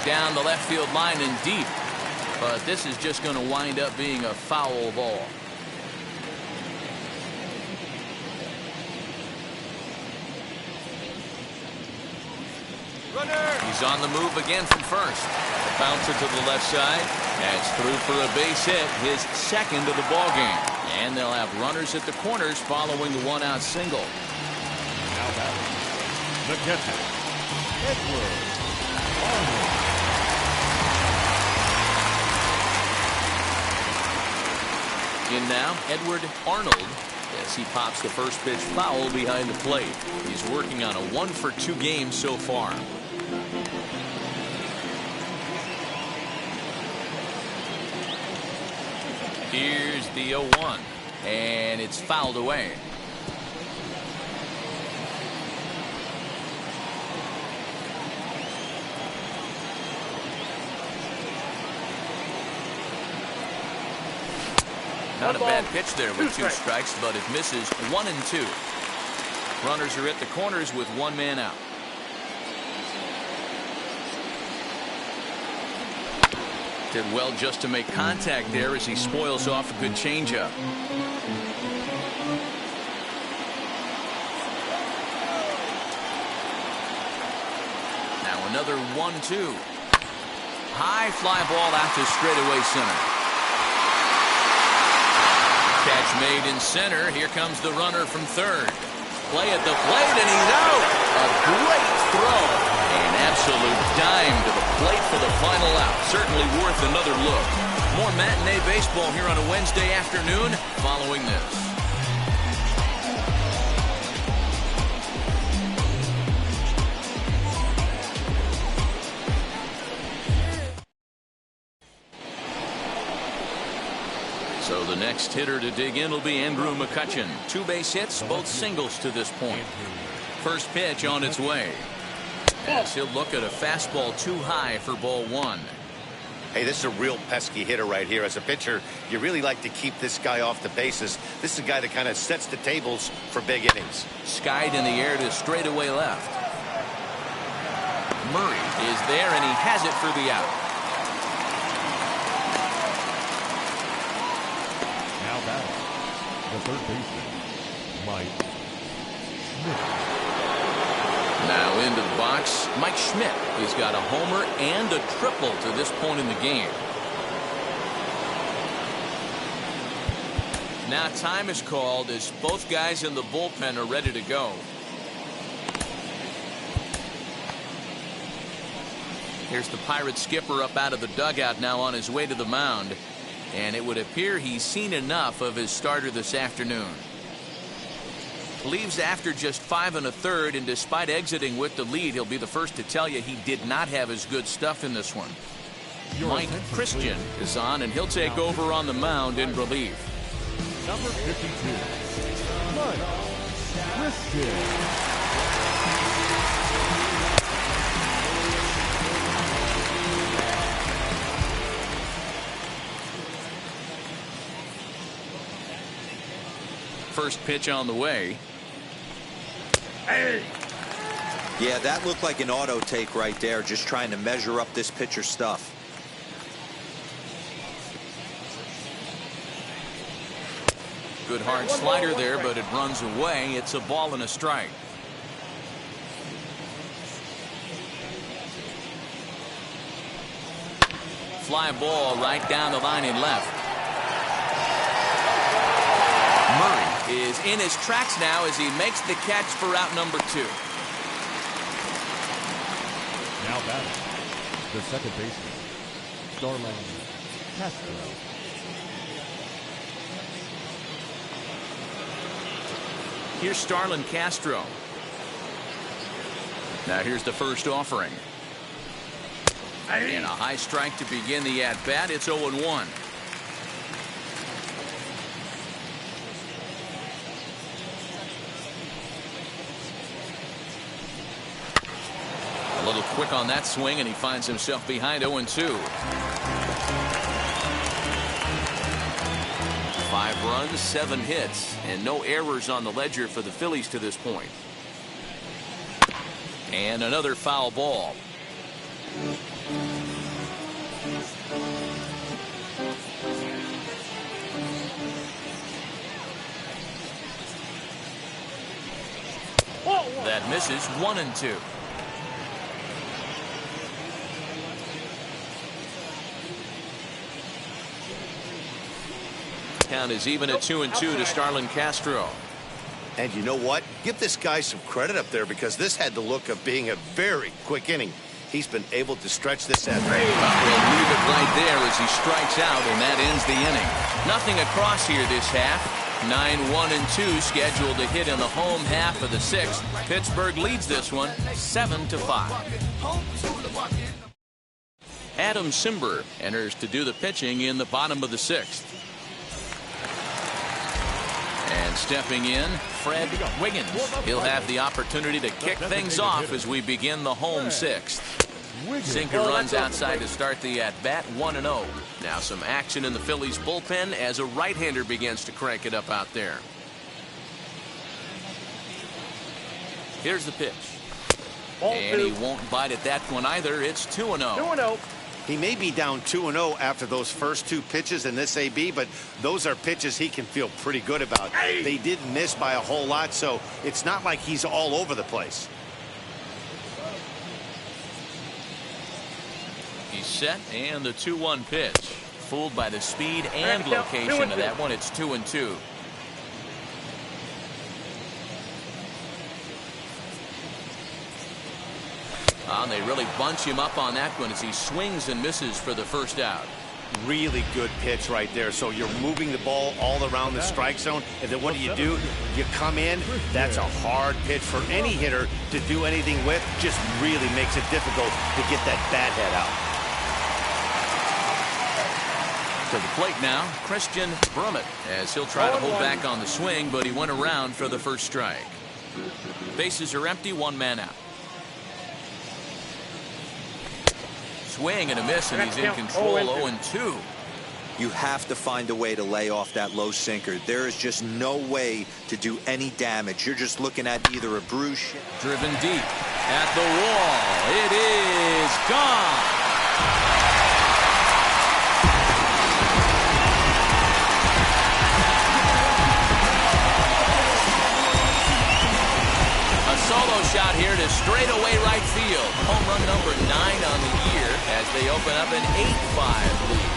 Down the left field line and deep. But this is just going to wind up being a foul ball. He's He's on the move again from first. Bouncer to the left side. That's through for a base hit, his second of the ball game. And they'll have runners at the corners following the one-out single. Now batting, the catcher, Edward Arnold. In now, Edward Arnold, as he pops the first pitch foul behind the plate. He's working on a 1-for-2 game so far. Here's the 0-1, and it's fouled away. Not a bad pitch there with 2 strikes, but it misses 1 and 2. Runners are at the corners with 1 man out. Did well just to make contact there as he spoils off a good changeup. Now another 1-2. High fly ball out to straightaway center. Catch made in center. Here comes the runner from third. Play at the plate, and he's out. A great throw. An absolute dime to the plate for the final out. Certainly worth another look. More matinee baseball here on a Wednesday afternoon following this. So the next hitter to dig in will be Andrew McCutchen. 2 base hits, both singles to this point. First pitch on its way. As he'll look at a fastball too high for ball 1. Hey, this is a real pesky hitter right here. As a pitcher, you really like to keep this guy off the bases. This is a guy that kind of sets the tables for big innings. Skied in the air to straightaway left. Murray is there, and he has it for the out. Now batting, the third baseman, Mike Schmidt. Now into the box, Mike Schmidt. He's got a homer and a triple to this point in the game. Now time is called as both guys in the bullpen are ready to go. Here's the Pirates skipper up out of the dugout now on his way to the mound. And it would appear he's seen enough of his starter this afternoon. Leaves after just 5 1/3, and despite exiting with the lead, he'll be the first to tell you he did not have his good stuff in this one. Mike Christian is on, and he'll take over on the mound in relief. Number 52, Mike Christian. First pitch on the way. Hey. Yeah, that looked like an auto take right there, just trying to measure up this pitcher's stuff. Good hard slider there, but it runs away. It's a ball and a strike. Fly ball right down the line and left. Murray is in his tracks now as he makes the catch for out number 2. Now batting, the second baseman, Starlin Castro. Here's Starlin Castro. Now here's the first offering. And a high strike to begin the at-bat. It's 0-1. A little quick on that swing, and he finds himself behind 0-2. 5 runs, 7 hits, and no errors on the ledger for the Phillies to this point. And another foul ball. That misses 1-2. Count is even at 2-2 to Starlin Castro. And you know what? Give this guy some credit up there, because this had the look of being a very quick inning. He's been able to stretch this at We'll leave it right there as he strikes out, and that ends the inning. Nothing across here this half. 9-1-2 scheduled to hit in the home half of the sixth. Pittsburgh leads this one 7-5. Adam Simber enters to do the pitching in the bottom of the sixth. And stepping in, Fred Wiggins. He'll have the opportunity to kick things off as we begin the home sixth. Sinker runs outside to start the at-bat, 1-0. Now some action in the Phillies bullpen as a right-hander begins to crank it up out there. Here's the pitch. And he won't bite at that one either. It's 2-0. 2-0. He may be down 2-0 after those first two pitches in this AB, but those are pitches he can feel pretty good about. They didn't miss by a whole lot, so it's not like he's all over the place. He's set, and the 2-1 pitch. Fooled by the speed and location of that one. It's 2-2. And they really bunch him up on that one as he swings and misses for the first out. Really good pitch right there. So you're moving the ball all around the strike zone, and then what do? You come in. That's a hard pitch for any hitter to do anything with. Just really makes it difficult to get that bat head out. To the plate now, Christian Brummett, as he'll try to hold back on the swing, but he went around for the first strike. Bases are empty, one man out. Swing and a miss, and he's in control. 0-2. You have to find a way to lay off that low sinker. There is just no way to do any damage. You're just looking at either a bruise. Driven deep at the wall. It is gone. A solo shot here to straightaway right field. Home run number 9 on the year as they open up an 8-5 lead.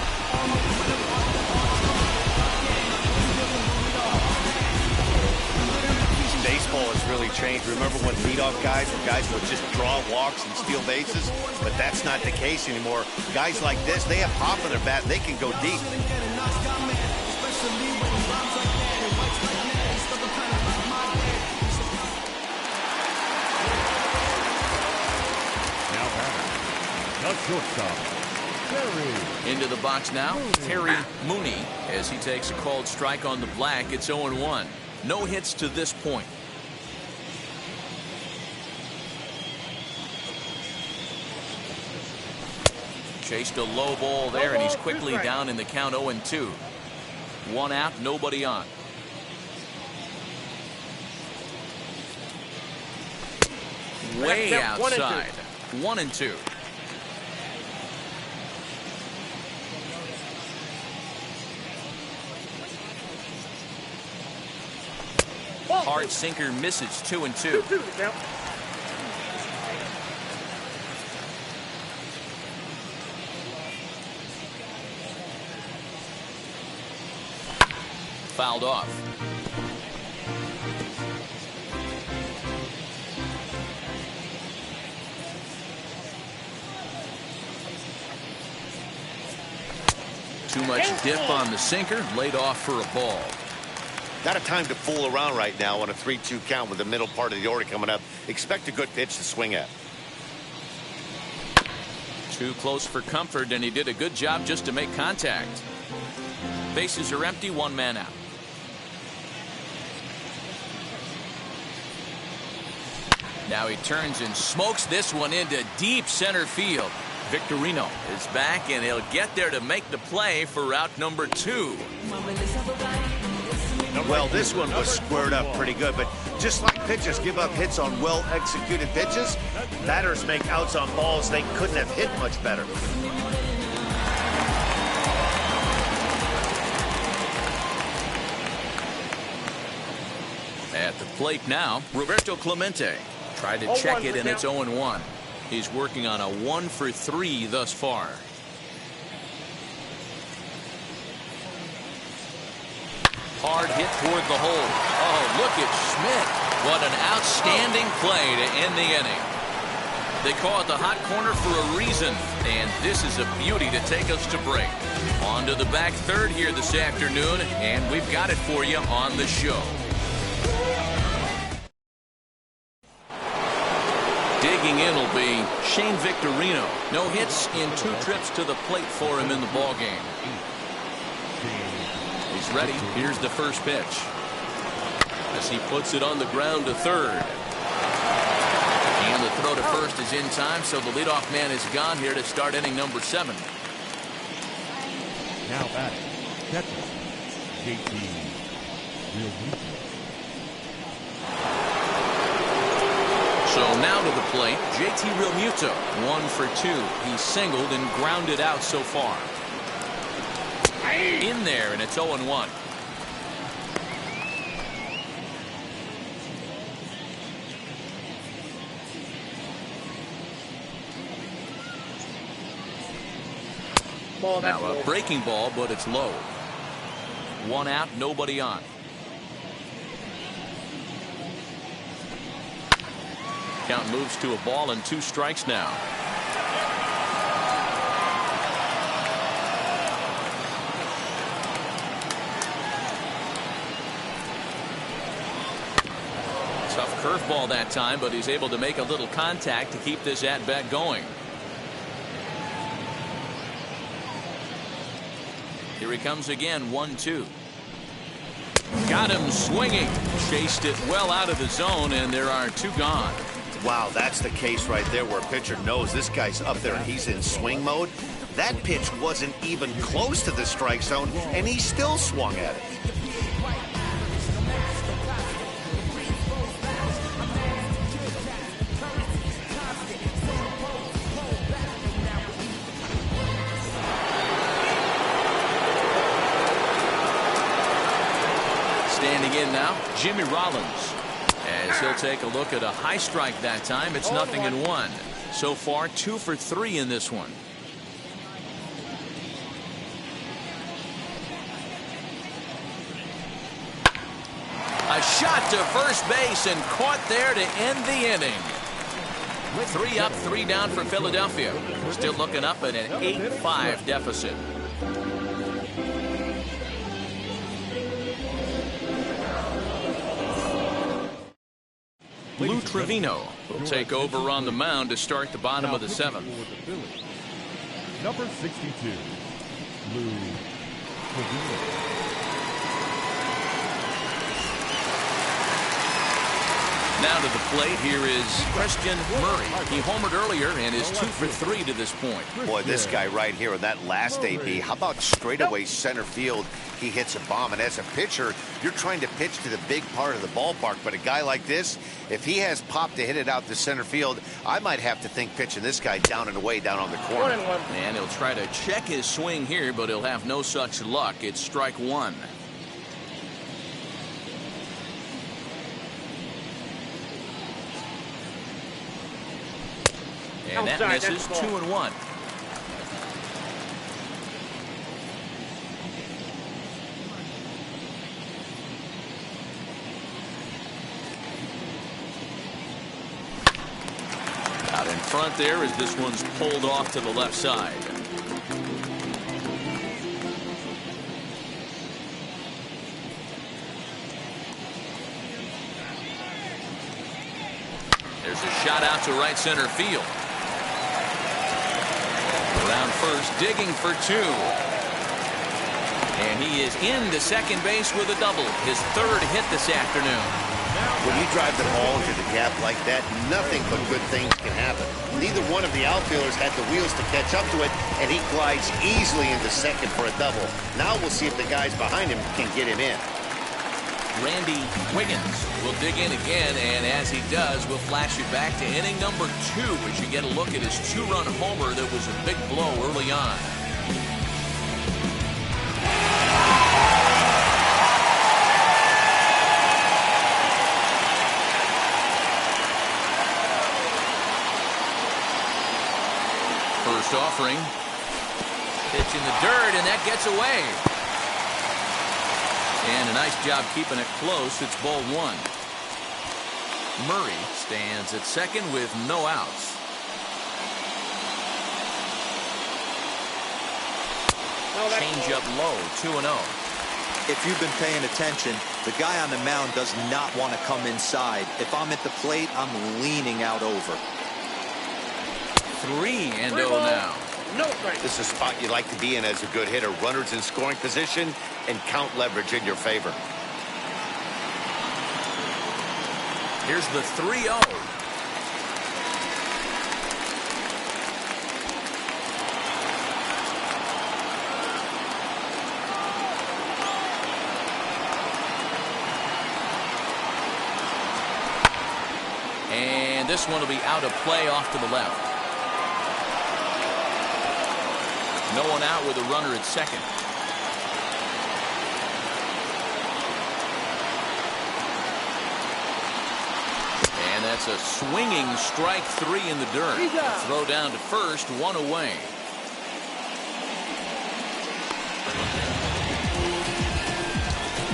Baseball has really changed. Remember when leadoff guys were guys who would just draw walks and steal bases? But that's not the case anymore. Guys like this, they have pop in their bat. They can go deep. Into the box now, Terry Mooney, as he takes a called strike on the black. It's 0-1. No hits to this point. Chased a low ball there, and he's quickly down in the count. 0-2. One out, nobody on. Way outside. 1-2. Hard sinker misses. 2-2. Fouled off. Too much dip on the sinker, laid off for a ball. Not a time to fool around right now on a 3-2 count with the middle part of the order coming up. Expect a good pitch to swing at. Too close for comfort, and he did a good job just to make contact. Bases are empty, one man out. Now he turns and smokes this one into deep center field. Victorino is back, and he'll get there to make the play for route number 2. Well, this one was squared up pretty good, but just like pitchers give up hits on well-executed pitches, batters make outs on balls they couldn't have hit much better. At the plate now, Roberto Clemente. Tried to check it, and it's 0-1. He's working on a 1-for-3 thus far. Hard hit toward the hole. Oh, look at Schmidt. What an outstanding play to end the inning. They call it the hot corner for a reason, and this is a beauty to take us to break. On to the back third here this afternoon, and we've got it for you on the show. Digging in will be Shane Victorino. No hits in 2 trips to the plate for him in the ballgame. He's ready. Here's the first pitch. As he puts it on the ground to third. And the throw to first is in time, so the leadoff man is gone here to start inning number 7. Now batting, catcher, JT Realmuto. So now to the plate, JT Realmuto, 1 for 2. He singled and grounded out so far. In there, and it's 0-1. Now a breaking ball, but it's low. 1 out, nobody on. Count moves to a ball and 2 strikes now. Tough curveball that time, but he's able to make a little contact to keep this at-bat going. Here he comes again, 1-2. Got him swinging. Chased it well out of the zone, and there are 2 gone. Wow, that's the case right there where a pitcher knows this guy's up there and he's in swing mode. That pitch wasn't even close to the strike zone, and he still swung at it. Standing in now, Jimmy Rollins. As he'll take a look at a high strike that time, it's 0-1. So far, 2 for 3 in this one. A shot to first base and caught there to end the inning. 3 up, 3 down for Philadelphia. Still looking up at an 8-5 deficit. Lou Trevino will take over on the mound to start the bottom of the 7th. Number 62, Lou Trevino. Now to the plate, here is Christian Murray. He homered earlier and is 2 for 3 to this point. Boy, this guy right here in that last AB, how about straightaway center field? He hits a bomb, and as a pitcher, you're trying to pitch to the big part of the ballpark, but a guy like this, if he has pop to hit it out to center field, I might have to think pitching this guy down and away down on the corner. And he'll try to check his swing here, but he'll have no such luck. It's strike 1. And that misses. 2-1. Out in front there as this one's pulled off to the left side. There's a shot out to right center field. Around first, digging for 2. And he is into second base with a double. His 3rd hit this afternoon. When you drive the ball into the gap like that, nothing but good things can happen. Neither one of the outfielders had the wheels to catch up to it, and he glides easily into second for a double. Now we'll see if the guys behind him can get him in. Randy Wiggins will dig in again, and as he does, we'll flash you back to inning number 2 as you get a look at his 2-run homer that was a big blow early on. First offering. Pitch in the dirt, and that gets away. And a nice job keeping it close. It's ball one. Murray stands at second with no outs. Change up low, 2-0. If you've been paying attention, the guy on the mound does not want to come inside. If I'm at the plate, I'm leaning out over. 3-0 now. No strike. This is a spot you like to be in as a good hitter. Runners in scoring position and count leverage in your favor. Here's the 3-0. And this one will be out of play off to the left. No one out with a runner at second. And that's a swinging strike 3 in the dirt. A throw down to first, 1 away.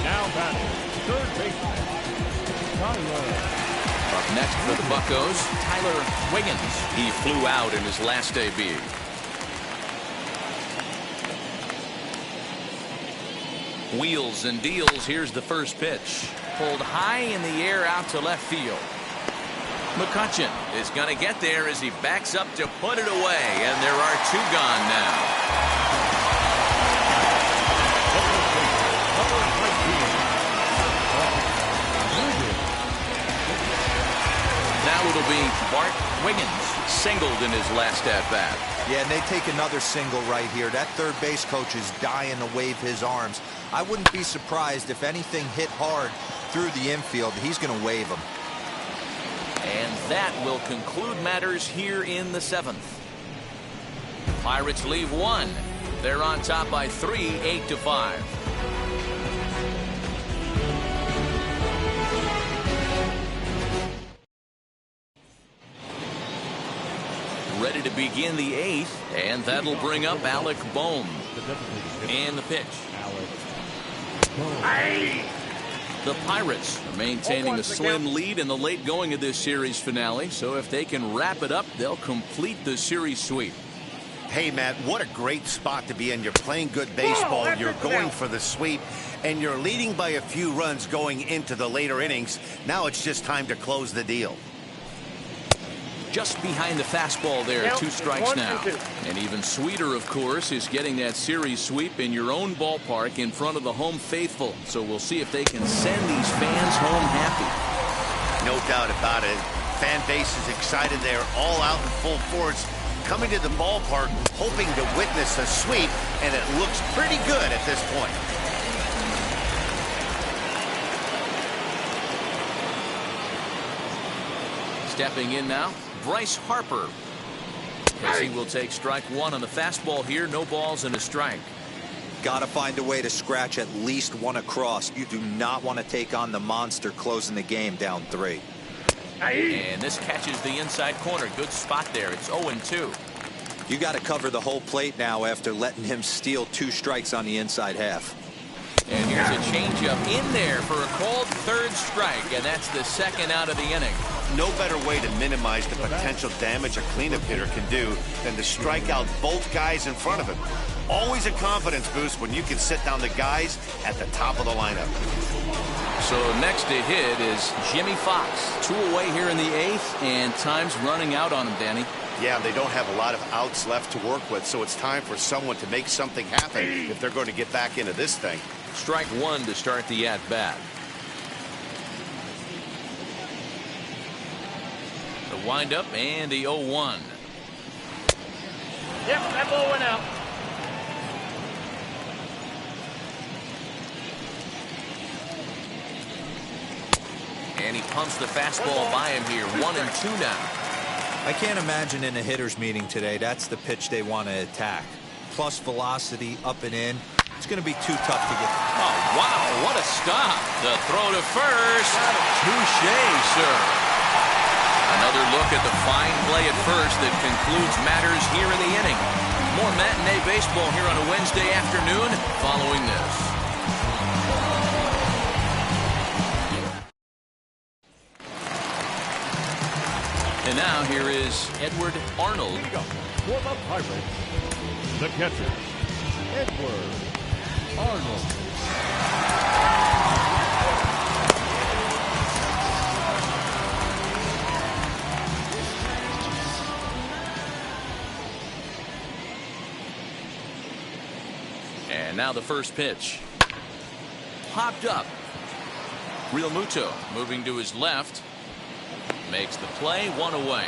Now batting, third baseman, Tyler. Up next for the Buccos, Tyler Wiggins. He flew out in his last debut. Wheels and deals. Here's the first pitch. Pulled high in the air out to left field. McCutchen is going to get there as he backs up to put it away, and there are 2 gone now. Now it'll be Bart Wiggins, singled in his last at-bat. Yeah, and they take another single right here. That third base coach is dying to wave his arms. I wouldn't be surprised if anything hit hard through the infield. He's going to wave them. And that will conclude matters here in the 7th. Pirates leave 1. They're on top by 3, 8-5. Ready to begin the 8th, and that'll bring up Alec Bohm. And the pitch. The Pirates are maintaining a slim lead in the late going of this series finale, so if they can wrap it up, they'll complete the series sweep. Hey, Matt, what a great spot to be in. You're playing good baseball, you're going for the sweep, and you're leading by a few runs going into the later innings. Now it's just time to close the deal. Just behind the fastball there, 2 strikes now. And even sweeter, of course, is getting that series sweep in your own ballpark in front of the home faithful. So we'll see if they can send these fans home happy. No doubt about it. Fan base is excited. They're all out in full force, coming to the ballpark, hoping to witness a sweep, and it looks pretty good at this point. Stepping in now, Bryce Harper, as he will take strike 1 on the fastball here. No balls and a strike. Got to find a way to scratch at least 1 across. You do not want to take on the monster closing the game down 3. And this catches the inside corner. Good spot there. It's 0-2. You got to cover the whole plate now after letting him steal 2 strikes on the inside half. And here's a changeup in there for a called 3rd strike, and that's the 2nd out of the inning. No better way to minimize the potential damage a cleanup hitter can do than to strike out both guys in front of him. Always a confidence boost when you can sit down the guys at the top of the lineup. So next to hit is Jimmy Fox. 2 away here in the 8th, and time's running out on him, Danny. Yeah, they don't have a lot of outs left to work with, so it's time for someone to make something happen if they're going to get back into this thing. Strike 1 to start the at-bat. The windup and the 0-1. Yep, that ball went out. And he pumps the fastball by him here. 1-2 now. I can't imagine in a hitter's meeting today that's the pitch they want to attack. Plus velocity up and in. It's going to be too tough to get. Oh, wow, what a stop. The throw to first. Touché, sir. Another look at the fine play at first that concludes matters here in the inning. More matinee baseball here on a Wednesday afternoon following this. here is Edward Arnold. For the Pirates, the catcher, Edward Arnold. And now the first pitch. Popped up. Real Muto moving to his left. Makes the play, one away.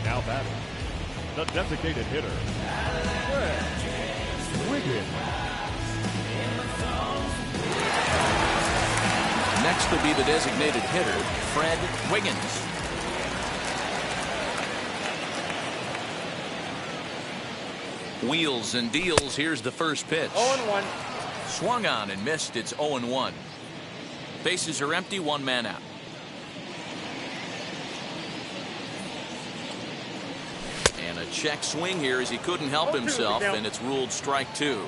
Now batting, the designated hitter, Fred Wiggins. Next will be the designated hitter, Fred Wiggins. Wheels and deals. Here's the first pitch. 0-1. Swung on and missed. It's 0-1. Bases are empty, one man out. And a check swing here as he couldn't help himself, and it's ruled strike two.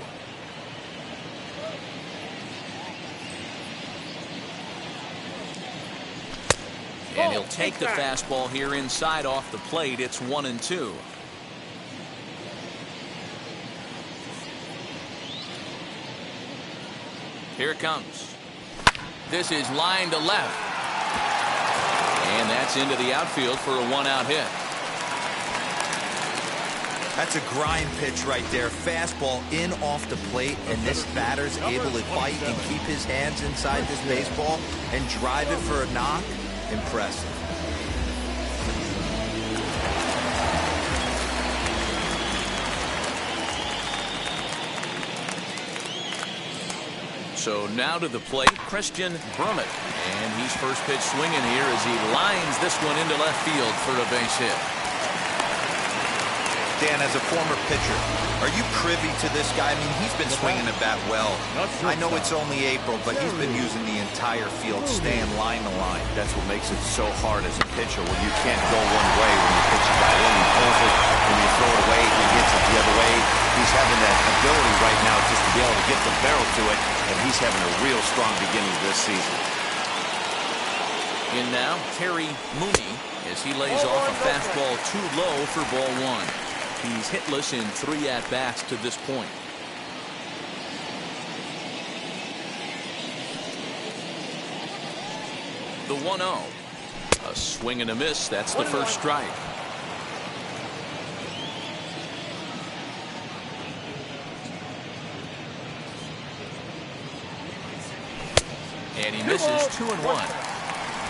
And he'll take the fastball here inside off the plate. It's 1-2. Here it comes. This is line to left. And that's into the outfield for a one-out hit. That's a grind pitch right there. Fastball in off the plate, and this batter's able to bite and keep his hands inside this baseball and drive it for a knock. Impressive. So now to the plate, Christian Brummett. And he's first pitch swinging here as he lines this one into left field for a base hit. Dan, as a former pitcher, are you privy to this guy? I mean, he's been swinging the bat well. I know it's only April, but he's been using the entire field, staying line to line. That's what makes it so hard as a pitcher when you can't go one way when you pitch a guy in. He pulls it, when you throw it away, he hits it the other way. He's having that ability right now just to be able to get the barrel to it, and he's having a real strong beginning this season. In now, Terry Mooney as he lays off a fastball too low for ball one. He's hitless in 3 at-bats to this point. The 1-0. A swing and a miss. That's the first strike. And he misses 2-1.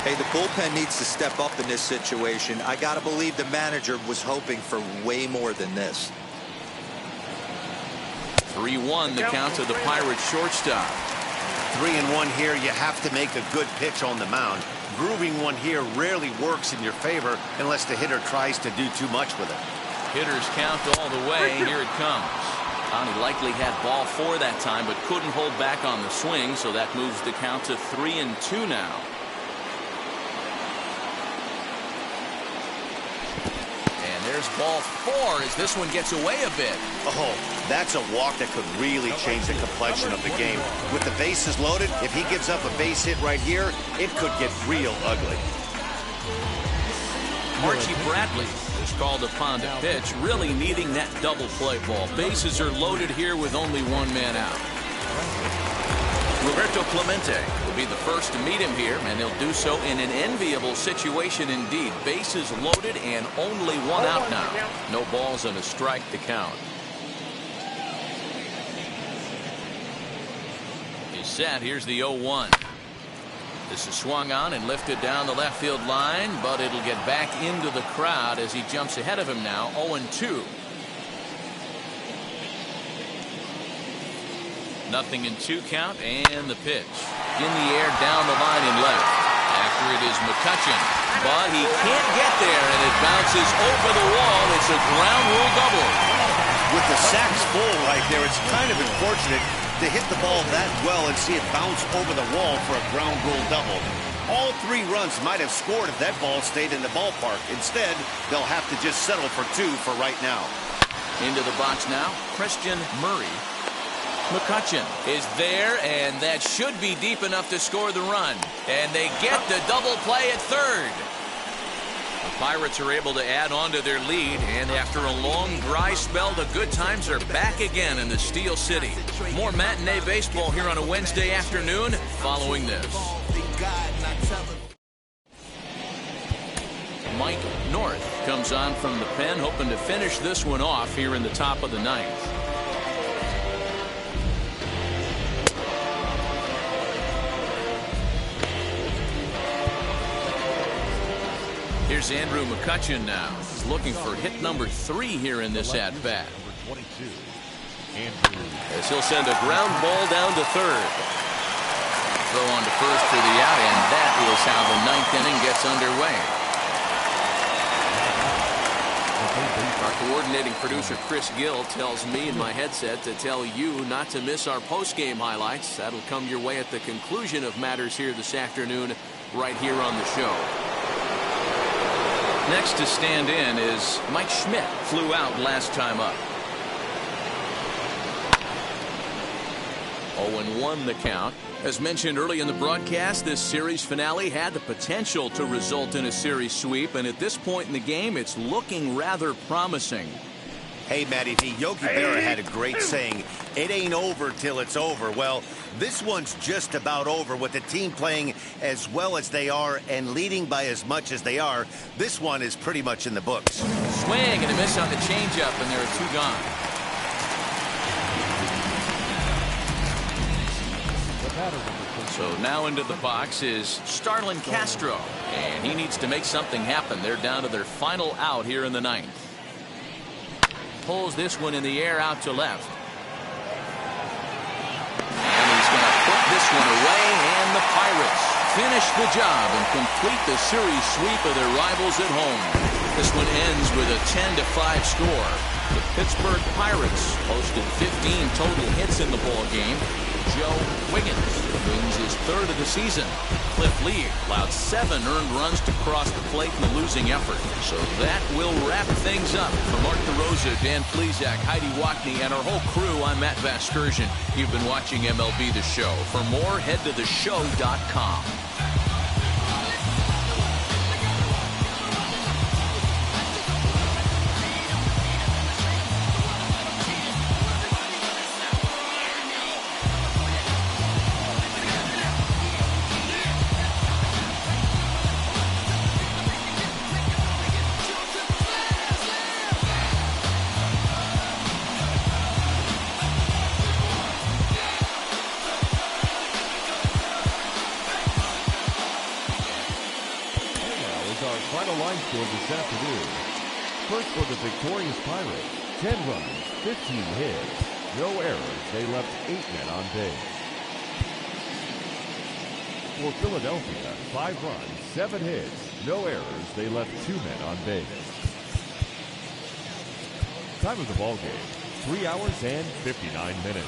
Hey, the bullpen needs to step up in this situation. I got to believe the manager was hoping for way more than this. 3-1 the count to the Pirates shortstop. 3-1 here. You have to make a good pitch on the mound. Grooving one here rarely works in your favor unless the hitter tries to do too much with it. Hitters count all the way. Here it comes. He likely had ball 4 that time, but couldn't hold back on the swing, so that moves the count to 3-2 now. There's ball 4 as this one gets away a bit. Oh, that's a walk that could really change the complexion of the game. With the bases loaded, if he gives up a base hit right here, it could get real ugly. Archie Bradley is called upon to pitch, really needing that double play ball. Bases are loaded here with only one man out. Roberto Clemente will be the first to meet him here, and he'll do so in an enviable situation indeed. Bases loaded and only one out now. No balls and a strike to count. He's set. Here's the 0-1. This is swung on and lifted down the left field line, but it'll get back into the crowd as he jumps ahead of him now. 0-2. 0-2 count, and the pitch. In the air down the line in left. After it is McCutchen, but he can't get there, and it bounces over the wall. It's a ground rule double. With the sacks full right there, it's kind of unfortunate to hit the ball that well and see it bounce over the wall for a ground rule double. All 3 runs might have scored if that ball stayed in the ballpark. Instead, they'll have to just settle for 2 for right now. Into the box now, Christian Murray. McCutcheon is there, and that should be deep enough to score the run. And they get the double play at third. The Pirates are able to add on to their lead, and after a long dry spell, the good times are back again in the Steel City. More matinee baseball here on a Wednesday afternoon following this. Mike North comes on from the pen, hoping to finish this one off here in the top of the ninth. Here's Andrew McCutcheon now. He's looking for hit number 3 here in this at-bat. As he'll send a ground ball down to third. Throw on to first for the out, and that is how the ninth inning gets underway. Our coordinating producer Chris Gill tells me in my headset to tell you not to miss our post-game highlights. That'll come your way at the conclusion of matters here this afternoon, right here on the show. Next to stand in is Mike Schmidt. Flew out last time up. 0-1 the count. As mentioned early in the broadcast, this series finale had the potential to result in a series sweep, and at this point in the game, it's looking rather promising. Hey, Matty V, Yogi Berra had a great saying, it ain't over till it's over. Well, this one's just about over with the team playing as well as they are and leading by as much as they are. This one is pretty much in the books. Swing and a miss on the changeup, and there are 2 gone. So now into the box is Starlin Castro, and he needs to make something happen. They're down to their final out here in the ninth. Pulls this one in the air out to left. And he's going to put this one away, and the Pirates finish the job and complete the series sweep of their rivals at home. This one ends with a 10-5 score. The Pittsburgh Pirates posted 15 total hits in the ball game. Joe Wiggins wins his 3rd of the season. Cliff Lee allowed 7 earned runs to cross the plate in the losing effort. So that will wrap things up. For Mark DeRosa, Dan Plesac, Heidi Wackney, and our whole crew, I'm Matt Vasgersian. You've been watching MLB The Show. For more, head to theshow.com. This afternoon. First for the victorious Pirates, 10 runs, 15 hits, no errors. They left 8 men on base. For Philadelphia, 5 runs, 7 hits, no errors. They left 2 men on base. Time of the ball game, 3 hours and 59 minutes.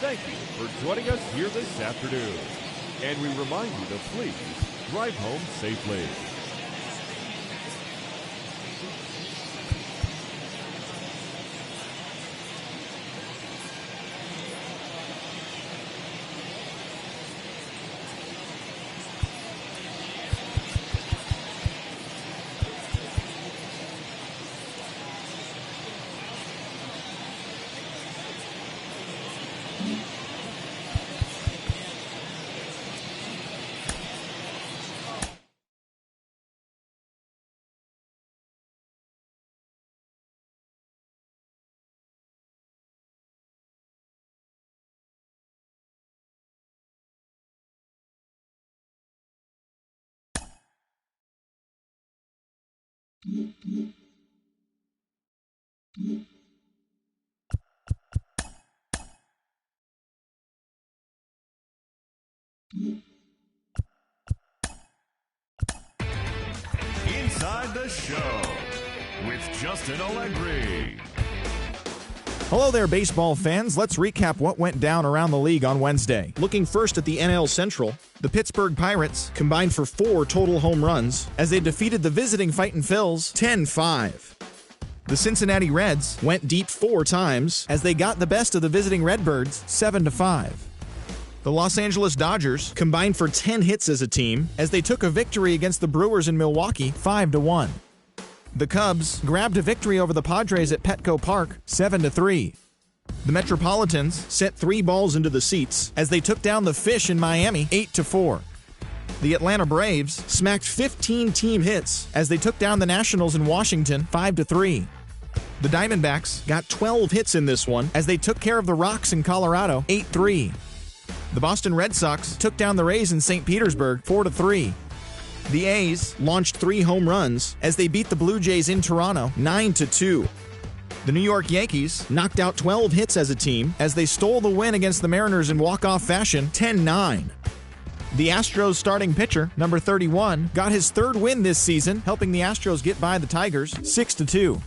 Thank you for joining us here this afternoon. And we remind you to please drive home safely. Inside the Show with Justin Allegri. Hello there, baseball fans. Let's recap what went down around the league on Wednesday. Looking first at the NL Central, the Pittsburgh Pirates combined for 4 total home runs as they defeated the visiting Fightin' Phils 10-5. The Cincinnati Reds went deep 4 times as they got the best of the visiting Redbirds 7-5. The Los Angeles Dodgers combined for 10 hits as a team as they took a victory against the Brewers in Milwaukee 5-1. The Cubs grabbed a victory over the Padres at Petco Park 7-3. The Metropolitans sent 3 balls into the seats as they took down the Fish in Miami 8-4. The Atlanta Braves smacked 15 team hits as they took down the Nationals in Washington 5-3. The Diamondbacks got 12 hits in this one as they took care of the Rocks in Colorado 8-3. The Boston Red Sox took down the Rays in St. Petersburg 4-3. The A's launched 3 home runs as they beat the Blue Jays in Toronto 9-2. The New York Yankees knocked out 12 hits as a team as they stole the win against the Mariners in walk-off fashion 10-9. The Astros starting pitcher, number 31, got his 3rd win this season, helping the Astros get by the Tigers 6-2.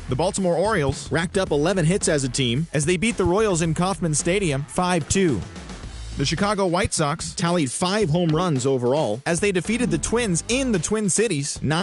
The Baltimore Orioles racked up 11 hits as a team as they beat the Royals in Kauffman Stadium 5-2. The Chicago White Sox tallied 5 home runs overall as they defeated the Twins in the Twin Cities 9-8.